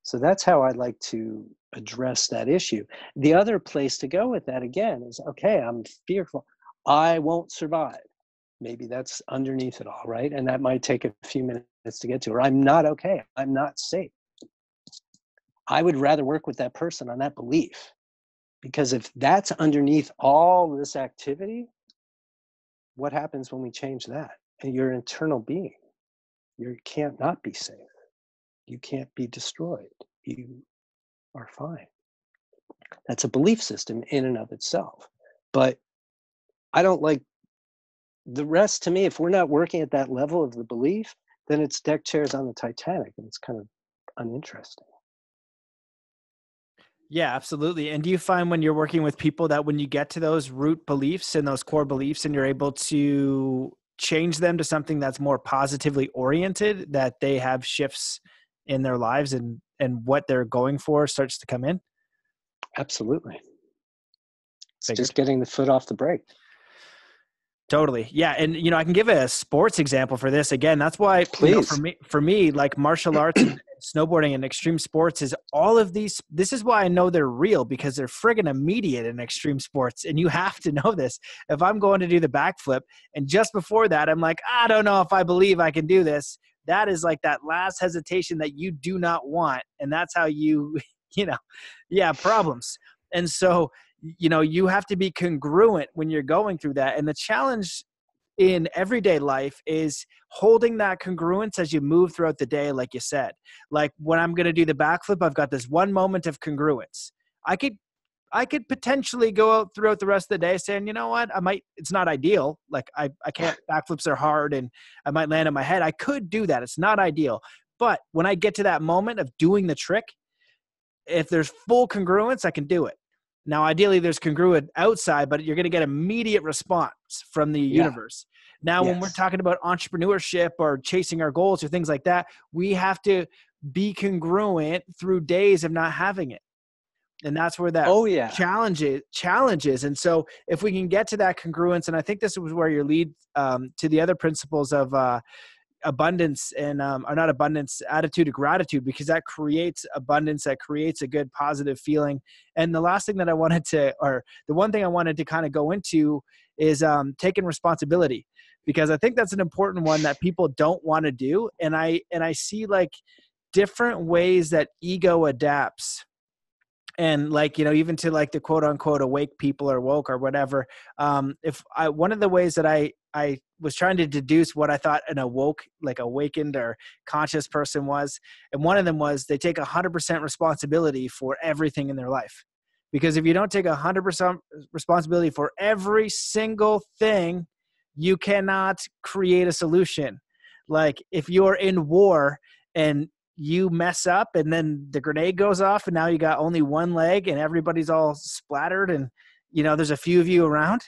So that's how I'd like to address that issue. The other place to go with that, again, is, okay, I'm fearful. I won't survive. Maybe that's underneath it all, right? And that might take a few minutes to get to. Or I'm not okay. I'm not safe. I would rather work with that person on that belief. Because if that's underneath all this activity, what happens when we change that? And your internal being, you can't not be safe. You can't be destroyed. You are fine. That's a belief system in and of itself. But I don't like the rest. To me, if we're not working at that level of the belief, then it's deck chairs on the Titanic, and it's kind of uninteresting. Yeah, absolutely. And do you find when you're working with people that when you get to those root beliefs and those core beliefs and you're able to change them to something that's more positively oriented, that they have shifts in their lives and what they're going for starts to come in? Absolutely. It's Figured. just getting the foot off the brake. Totally. Yeah. And, I can give a sports example for this. Again, that's why, Please. for me, like martial arts and snowboarding and extreme sports is all of these. This is why I know they're real, because they're friggin' immediate in extreme sports. And you have to know this. If I'm going to do the backflip and just before that, I'm like, I don't know if I believe I can do this. That is like that last hesitation that you do not want. And that's how you, problems. And so, you have to be congruent when you're going through that. And the challenge in everyday life is holding that congruence as you move throughout the day, like you said. Like when I'm going to do the backflip, I've got this one moment of congruence. I could potentially go out throughout the rest of the day saying, you know what, it's not ideal. Like I can't, backflips are hard and I might land on my head. I could do that. It's not ideal. But when I get to that moment of doing the trick, if there's full congruence, I can do it. Now, ideally, there's congruent outside, but you're going to get immediate response from the Yeah. universe. Now, when we're Yes. talking about entrepreneurship or chasing our goals or things like that, we have to be congruent through days of not having it. And that's where that Oh yeah. challenges. And so if we can get to that congruence, and I think this was where your lead to the other principles of abundance and or not abundance, attitude of gratitude, because that creates abundance, that creates a good positive feeling. And the last thing that I wanted to, or the one thing I wanted to kind of go into is taking responsibility, because I think that's an important one that people don't want to do. And I see like different ways that ego adapts. And like, even to like the quote unquote awake people or woke or whatever. One of the ways that I was trying to deduce what I thought an awakened or conscious person was. And one of them was they take 100% responsibility for everything in their life. Because if you don't take 100% responsibility for every single thing, you cannot create a solution. Like if you're in war and you mess up and then the grenade goes off and now you got only one leg and everybody's all splattered and there's a few of you around,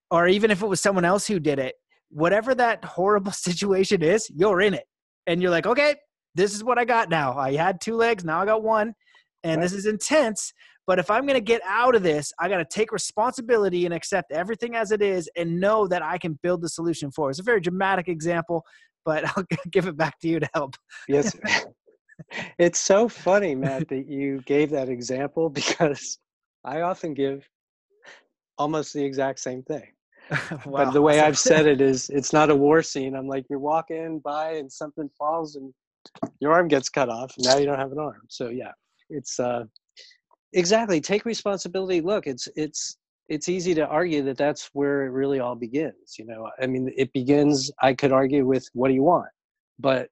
or even if it was someone else who did it, whatever that horrible situation is, you're in it and you're like, okay, this is what I got now. I had two legs, now I got one, and Right. This is intense. But if I'm going to get out of this, I got to take responsibility and accept everything as it is and know that I can build the solution for it. It's a very dramatic example, but I'll give it back to you to help. Yes. It's so funny, Matt, that you gave that example because I often give almost the exact same thing. Wow. But the way Awesome. I've said it is, it's not a war scene. I'm like, you're walking by and something falls and your arm gets cut off. And now you don't have an arm. So yeah, it's exactly, take responsibility. Look, it's easy to argue that that's where it really all begins. I mean, it begins, I could argue with, what do you want? But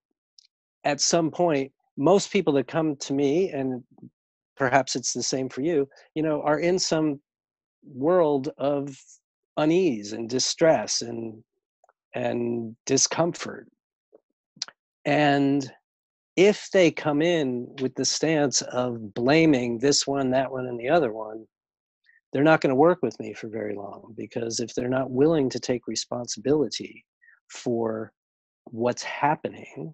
at some point, most people that come to me, and perhaps it's the same for you, are in some world of unease and distress and discomfort. And if they come in with the stance of blaming this one, that one, and the other one, they're not going to work with me for very long, because if they're not willing to take responsibility for what's happening,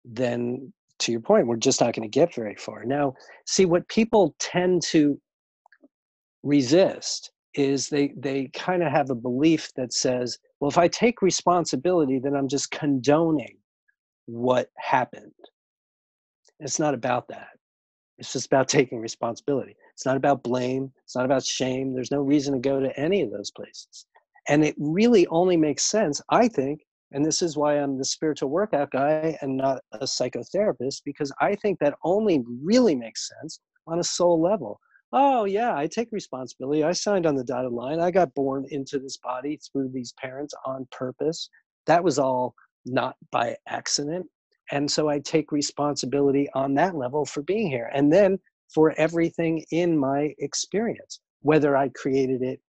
then to your point, we're just not going to get very far. Now, see, what people tend to resist is they kind of have a belief that says, well, if I take responsibility, then I'm just condoning what happened. It's not about that. It's just about taking responsibility. It's not about blame. It's not about shame. There's no reason to go to any of those places. And it really only makes sense, I think, and this is why I'm the spiritual workout guy and not a psychotherapist, because I think that only really makes sense on a soul level. Oh yeah, I take responsibility. I signed on the dotted line. I got born into this body through these parents on purpose. That was all not by accident. And so I take responsibility on that level for being here. And then for everything in my experience, whether I created it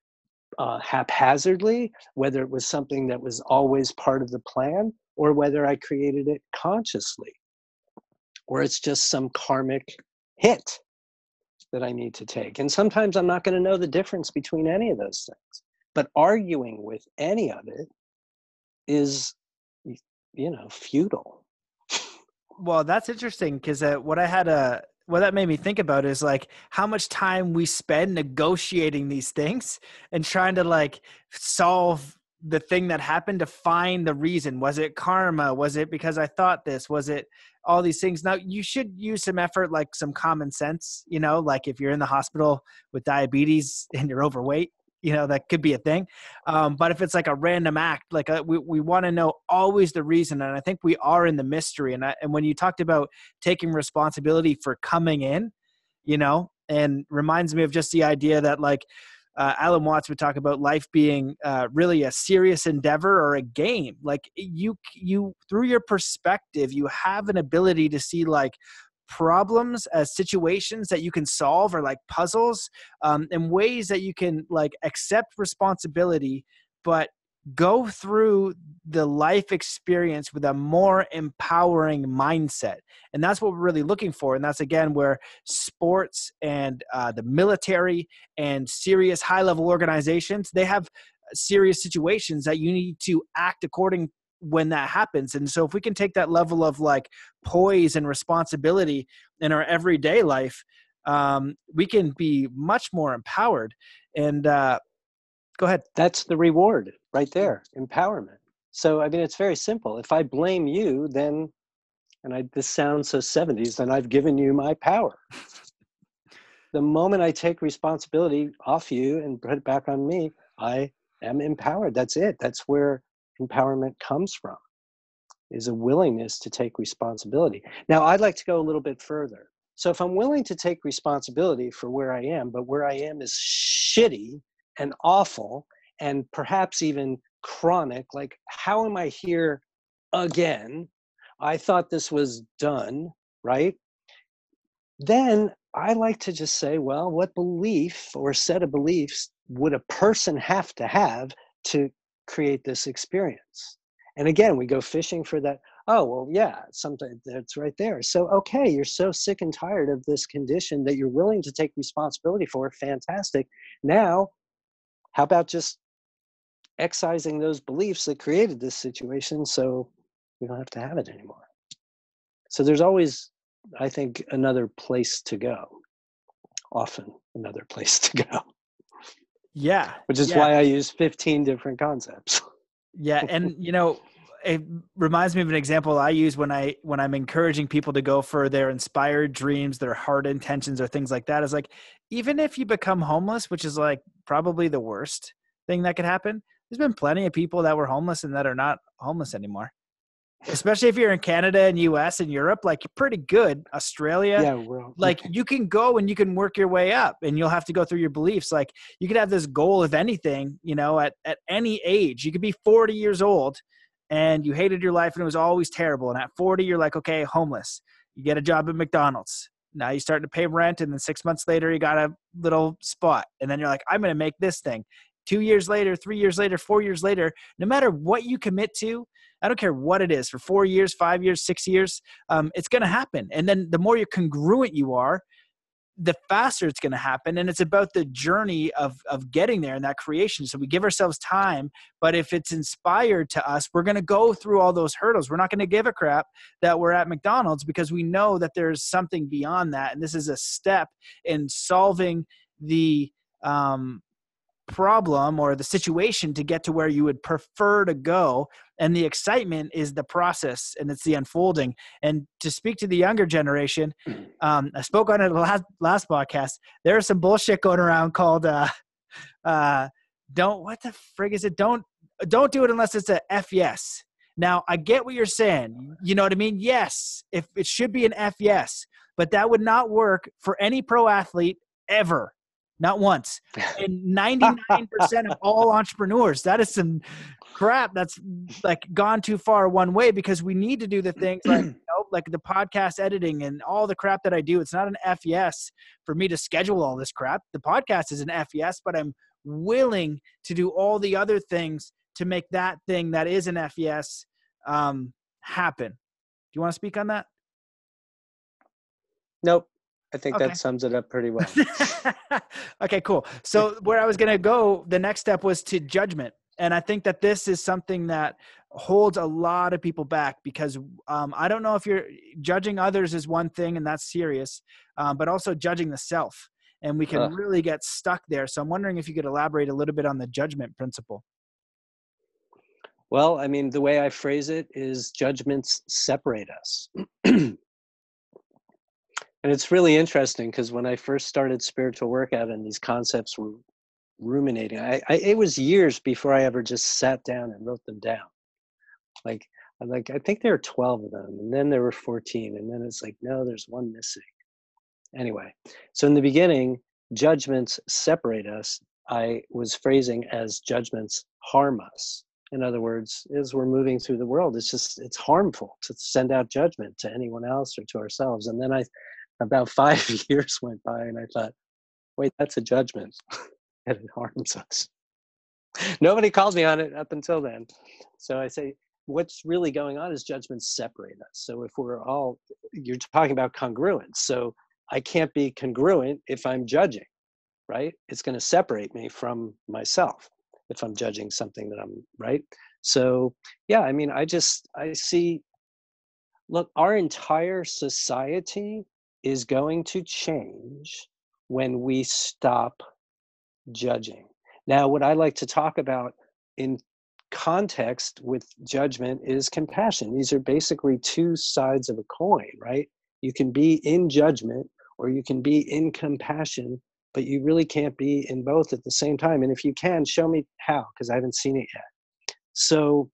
haphazardly, whether it was something that was always part of the plan, or whether I created it consciously, or it's just some karmic hit that I need to take. And sometimes I'm not going to know the difference between any of those things. But arguing with any of it is, futile. Well, that's interesting because what that made me think about is like how much time we spend negotiating these things and trying to like solve the thing that happened to find the reason. Was it karma? Was it because I thought this? Was it all these things? Now you should use some effort, like some common sense, like if you're in the hospital with diabetes and you're overweight, that could be a thing. But if it's like a random act, like we want to know always the reason. And I think we are in the mystery. And when you talked about taking responsibility for coming in, and reminds me of just the idea that like Alan Watts would talk about life being really a serious endeavor or a game. Like you through your perspective, you have an ability to see like problems as situations that you can solve, or like puzzles, and ways that you can like accept responsibility, but go through the life experience with a more empowering mindset. And that's what we're really looking for. And that's, again, where sports and the military and serious high-level organizations, they have serious situations that you need to act according when that happens. And so if we can take that level of like poise and responsibility in our everyday life, we can be much more empowered. And go ahead. That's the reward right there, empowerment. So, I mean, it's very simple. If I blame you, then, this sounds so 70s, then I've given you my power. The moment I take responsibility off you and put it back on me, I am empowered. That's it. That's where empowerment comes from, is a willingness to take responsibility. Now, I'd like to go a little bit further. So if I'm willing to take responsibility for where I am, but where I am is shitty and awful and perhaps even chronic, like, how am I here again? I thought this was done, right? Then I like to just say, well, what belief or set of beliefs would a person have to create this experience? And again, we go fishing for that. Oh, well, yeah, something that's right there. So, okay, you're so sick and tired of this condition that you're willing to take responsibility for. Fantastic. Now, how about just excising those beliefs that created this situation so we don't have to have it anymore? So there's always, I think, another place to go. Often another place to go. Yeah. Which is why I use 15 different concepts. Yeah. And, it reminds me of an example I use when I'm encouraging people to go for their inspired dreams, their heart intentions, or things like that. Is like, even if you become homeless, which is like probably the worst thing that could happen, there's been plenty of people that were homeless and that are not homeless anymore. Especially if you're in Canada and US and Europe, like, you're pretty good. Australia, Yeah, well, like, you can go and you can work your way up, and you'll have to go through your beliefs. Like, you could have this goal of anything, at any age. You could be 40 years old and you hated your life and it was always terrible. And at 40, you're like, okay, homeless. You get a job at McDonald's. Now you're starting to pay rent, and then 6 months later, you got a little spot. And then you're like, I'm going to make this thing. 2 years later, 3 years later, 4 years later, no matter what you commit to, I don't care what it is, for 4 years, 5 years, 6 years, it's going to happen. And then the more you're congruent you are, the faster it's going to happen. And it's about the journey of getting there and that creation. So we give ourselves time, but if it's inspired to us, we're going to go through all those hurdles. We're not going to give a crap that we're at McDonald's, because we know that there's something beyond that. And this is a step in solving the problem or the situation to get to where you would prefer to go. And the excitement is the process, and it's the unfolding. And to speak to the younger generation, I spoke on it last podcast. There's some bullshit going around called don't, what the frig is it? Don't do it unless it's a FES. Now, I get what you're saying. You know what I mean? Yes, if it should be an FES, but that would not work for any pro athlete ever. Not once. And 99% of all entrepreneurs, that is some crap that's like gone too far one way, because we need to do the things like, like the podcast editing and all the crap that I do. It's not an FES for me to schedule all this crap. The podcast is an FES, but I'm willing to do all the other things to make that thing that is an FES happen. Do you want to speak on that? Nope. I think that sums it up pretty well. Okay, cool. So where I was going to go, the next step was to judgment. And I think that this is something that holds a lot of people back, because I don't know if you're judging others is one thing, and that's serious, but also judging the self. And we can really get stuck there. So I'm wondering if you could elaborate a little bit on the judgment principle. Well, I mean, the way I phrase it is judgments separate us. And it's really interesting, because when I first started spiritual workout and these concepts were ruminating, it was years before I ever just sat down and wrote them down. I think there were 12 of them, and then there were 14, and then it's like, no, there's one missing. Anyway, so in the beginning, judgments separate us. I was phrasing as judgments harm us. In other words, as we're moving through the world, it's harmful to send out judgment to anyone else or to ourselves. And then about 5 years went by, and I thought, wait, that's a judgment, and it harms us. Nobody called me on it up until then. So I say, what's really going on is judgments separate us. So if we're all, you're talking about congruence. So I can't be congruent if I'm judging, right? It's going to separate me from myself if I'm judging something that I'm, right? So yeah, I mean, I see, look, our entire society is going to change when we stop judging. Now, what I like to talk about in context with judgment is compassion. These are basically two sides of a coin, right? You can be in judgment or you can be in compassion, but you really can't be in both at the same time. And if you can, show me how, because I haven't seen it yet. So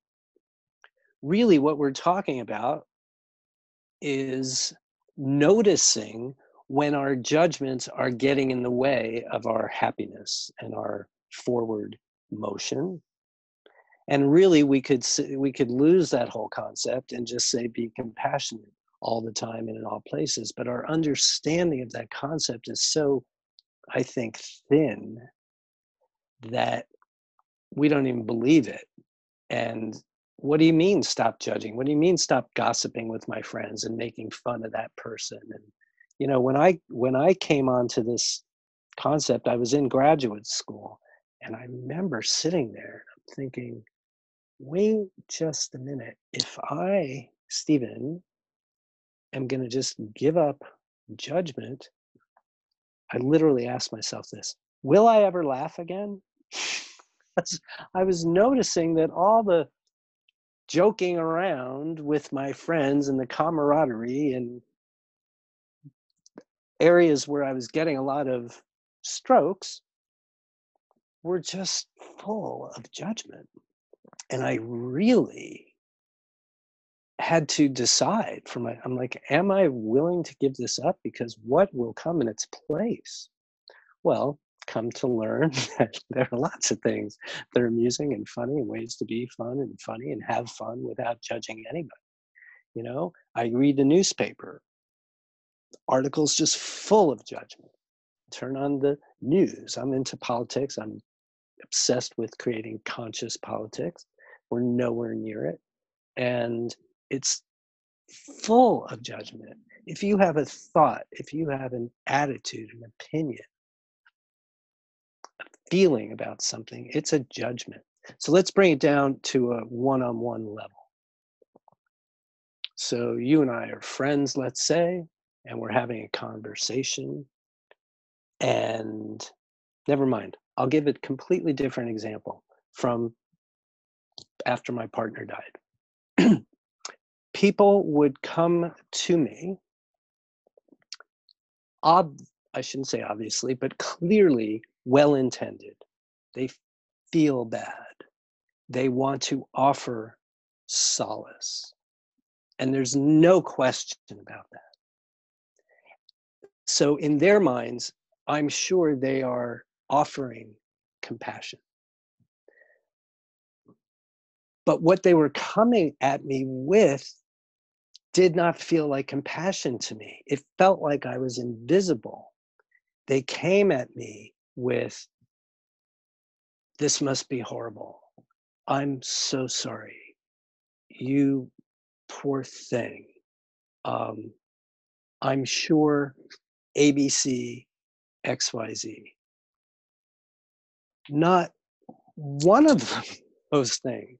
really what we're talking about is noticing when our judgments are getting in the way of our happiness and our forward motion. And really we could lose that whole concept and just say be compassionate all the time and in all places. But our understanding of that concept is so, I think, thin that we don't even believe it. And what do you mean stop judging? What do you mean stop gossiping with my friends and making fun of that person? And you know, when I came onto this concept, I was in graduate school, and I remember sitting there thinking, wait just a minute. If I, Stephen, am going to just give up judgment, I literally asked myself this: will I ever laugh again? I was noticing that all the joking around with my friends and the camaraderie and areas where I was getting a lot of strokes were just full of judgment. And I really had to decide I'm like, am I willing to give this up? Because what will come in its place? Well, come to learn that there are lots of things that are amusing and funny and ways to be fun and funny and have fun without judging anybody. You know, I read the newspaper, articles just full of judgment. Turn on the news. I'm into politics. I'm obsessed with creating conscious politics. We're nowhere near it. And it's full of judgment. If you have a thought, if you have an attitude, an opinion, a feeling about something, it's a judgment. So let's bring it down to a one-on-one level. So you and I are friends, let's say, and we're having a conversation. And never mind, I'll give a completely different example from after my partner died. People would come to me, I shouldn't say obviously, but clearly well-intended. They feel bad. They want to offer solace. And there's no question about that. So in their minds, I'm sure they are offering compassion. But what they were coming at me with did not feel like compassion to me. It felt like I was invisible. They came at me with, this must be horrible. I'm so sorry. You poor thing. I'm sure ABC, XYZ. Not one of those things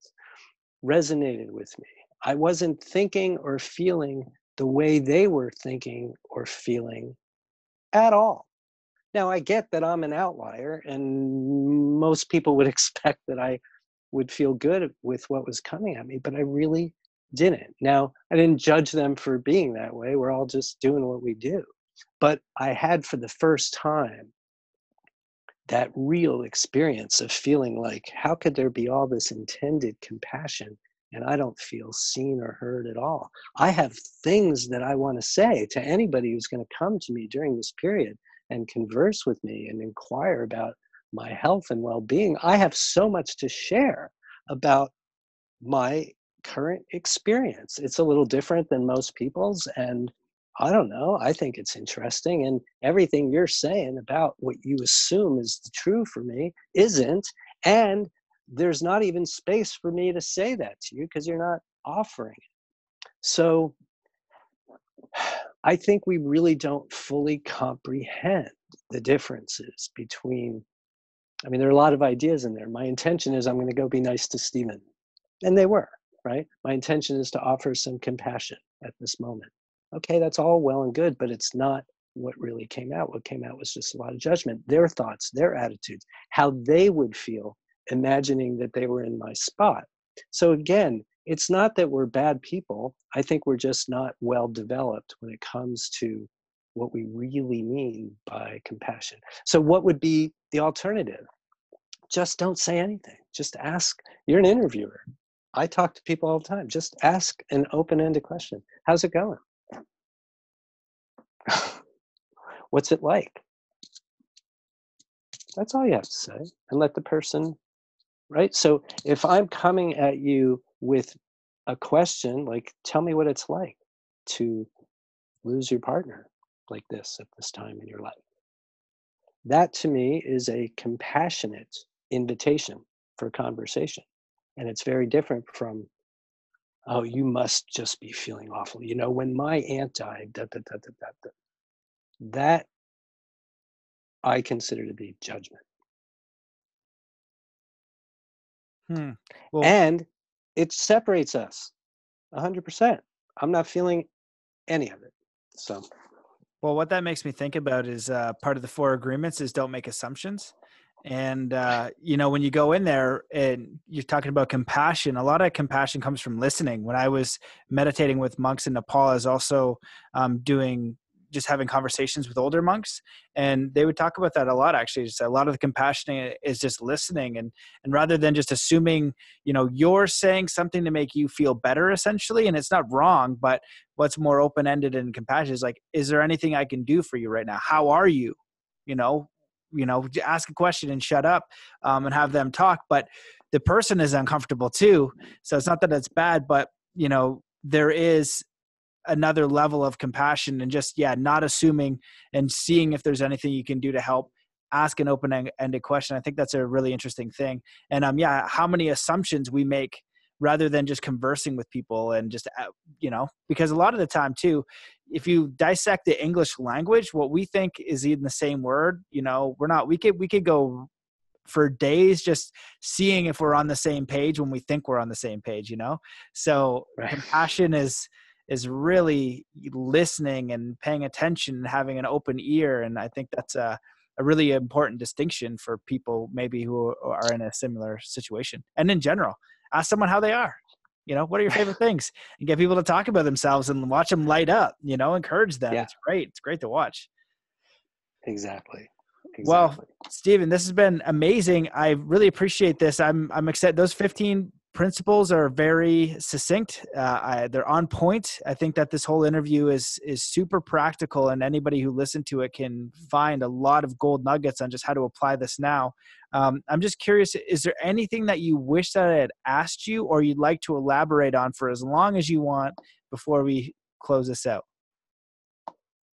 resonated with me. I wasn't thinking or feeling the way they were thinking or feeling at all. Now, I get that I'm an outlier, and most people would expect that I would feel good with what was coming at me, but I really didn't. Now, I didn't judge them for being that way. We're all just doing what we do. But I had, for the first time, that real experience of feeling like, how could there be all this intended compassion and I don't feel seen or heard at all? I have things that I want to say to anybody who's going to come to me during this period and converse with me and inquire about my health and well-being. I have so much to share about my current experience. It's a little different than most people's, and I don't know, I think it's interesting. And everything you're saying about what you assume is true for me isn't. And there's not even space for me to say that to you because you're not offering it. So I think we really don't fully comprehend the differences between, I mean, there are a lot of ideas in there. My intention is I'm going to go be nice to Stephen. And they were, right? My intention is to offer some compassion at this moment. Okay, that's all well and good, but it's not what really came out. What came out was just a lot of judgment, their thoughts, their attitudes, how they would feel imagining that they were in my spot. So again, it's not that we're bad people. I think we're just not well developed when it comes to what we really mean by compassion. So what would be the alternative? Just don't say anything. Just ask. You're an interviewer. I talk to people all the time. Just ask an open-ended question. How's it going? What's it like? That's all you have to say. And let the person, right? So if I'm coming at you with a question, like, tell me what it's like to lose your partner like this at this time in your life. That to me is a compassionate invitation for conversation. And it's very different from, oh, you must just be feeling awful. You know, when my aunt died, that I consider to be judgment. Well, And it separates us 100%. I'm not feeling any of it. So, well, what that makes me think about is part of the 4 agreements is don't make assumptions. And, you know, when you go in there and you're talking about compassion, a lot of compassion comes from listening. When I was meditating with monks in Nepal, I was also just having conversations with older monks, and they would talk about that a lot. Actually, just a lot of the compassion is just listening, and rather than just assuming, you know, you're saying something to make you feel better, essentially, and it's not wrong, but what's more open-ended and compassion is like, is there anything I can do for you right now? How are you? You know, ask a question and shut up, and have them talk. But the person is uncomfortable too. So it's not that it's bad, but, you know, there is another level of compassion and just, not assuming and seeing if there's anything you can do to help. Ask an open-ended question. I think that's a really interesting thing. And how many assumptions we make rather than just conversing with people and just, because a lot of the time too, if you dissect the English language, what we think is in the same word, you know, we could go for days just seeing if we're on the same page when we think we're on the same page, you know? So right. Compassion is really listening and paying attention and having an open ear. And I think that's a really important distinction for people maybe who are in a similar situation. And in general, ask someone how they are. You know, what are your favorite things? And get people to talk about themselves and watch them light up, you know, encourage them. Yeah. It's great. It's great to watch. Exactly. Well, Stephen, this has been amazing. I really appreciate this. I'm excited. Those 15 principles are very succinct. They're on point. I think that this whole interview is super practical, and anybody who listened to it can find a lot of gold nuggets on just how to apply this now. I'm just curious, is there anything that you wish that I had asked you or you'd like to elaborate on for as long as you want before we close this out?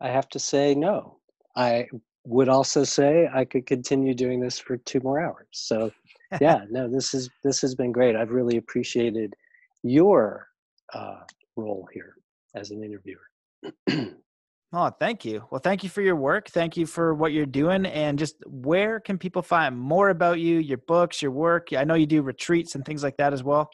I have to say no. I would also say I could continue doing this for 2 more hours. So yeah, no, this has been great. I've really appreciated your role here as an interviewer. Oh, thank you. Well, thank you for your work. Thank you for what you're doing. And just where can people find more about you, your books, your work? I know you do retreats and things like that as well.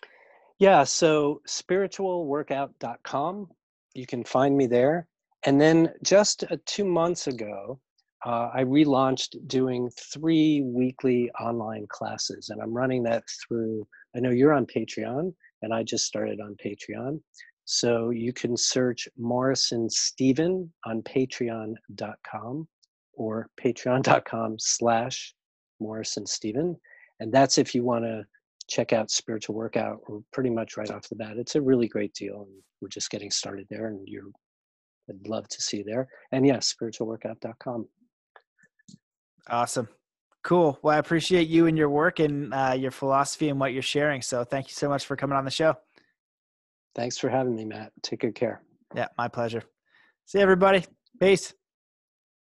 Yeah, so spiritualworkout.com. You can find me there. And then just 2 months ago, I relaunched doing 3 weekly online classes, and I'm running that through, I know you're on Patreon, and I just started on Patreon. So you can search Morrison Stephen on patreon.com or patreon.com/Morrison Stephen. And that's if you want to check out Spiritual Workout or pretty much right off the bat. It's a really great deal, and we're just getting started there, and I'd love to see you there. And yes, spiritualworkout.com. Awesome. Cool. Well, I appreciate you and your work and your philosophy and what you're sharing. So thank you so much for coming on the show. Thanks for having me, Matt. Take good care. Yeah, my pleasure. See you, everybody. Peace.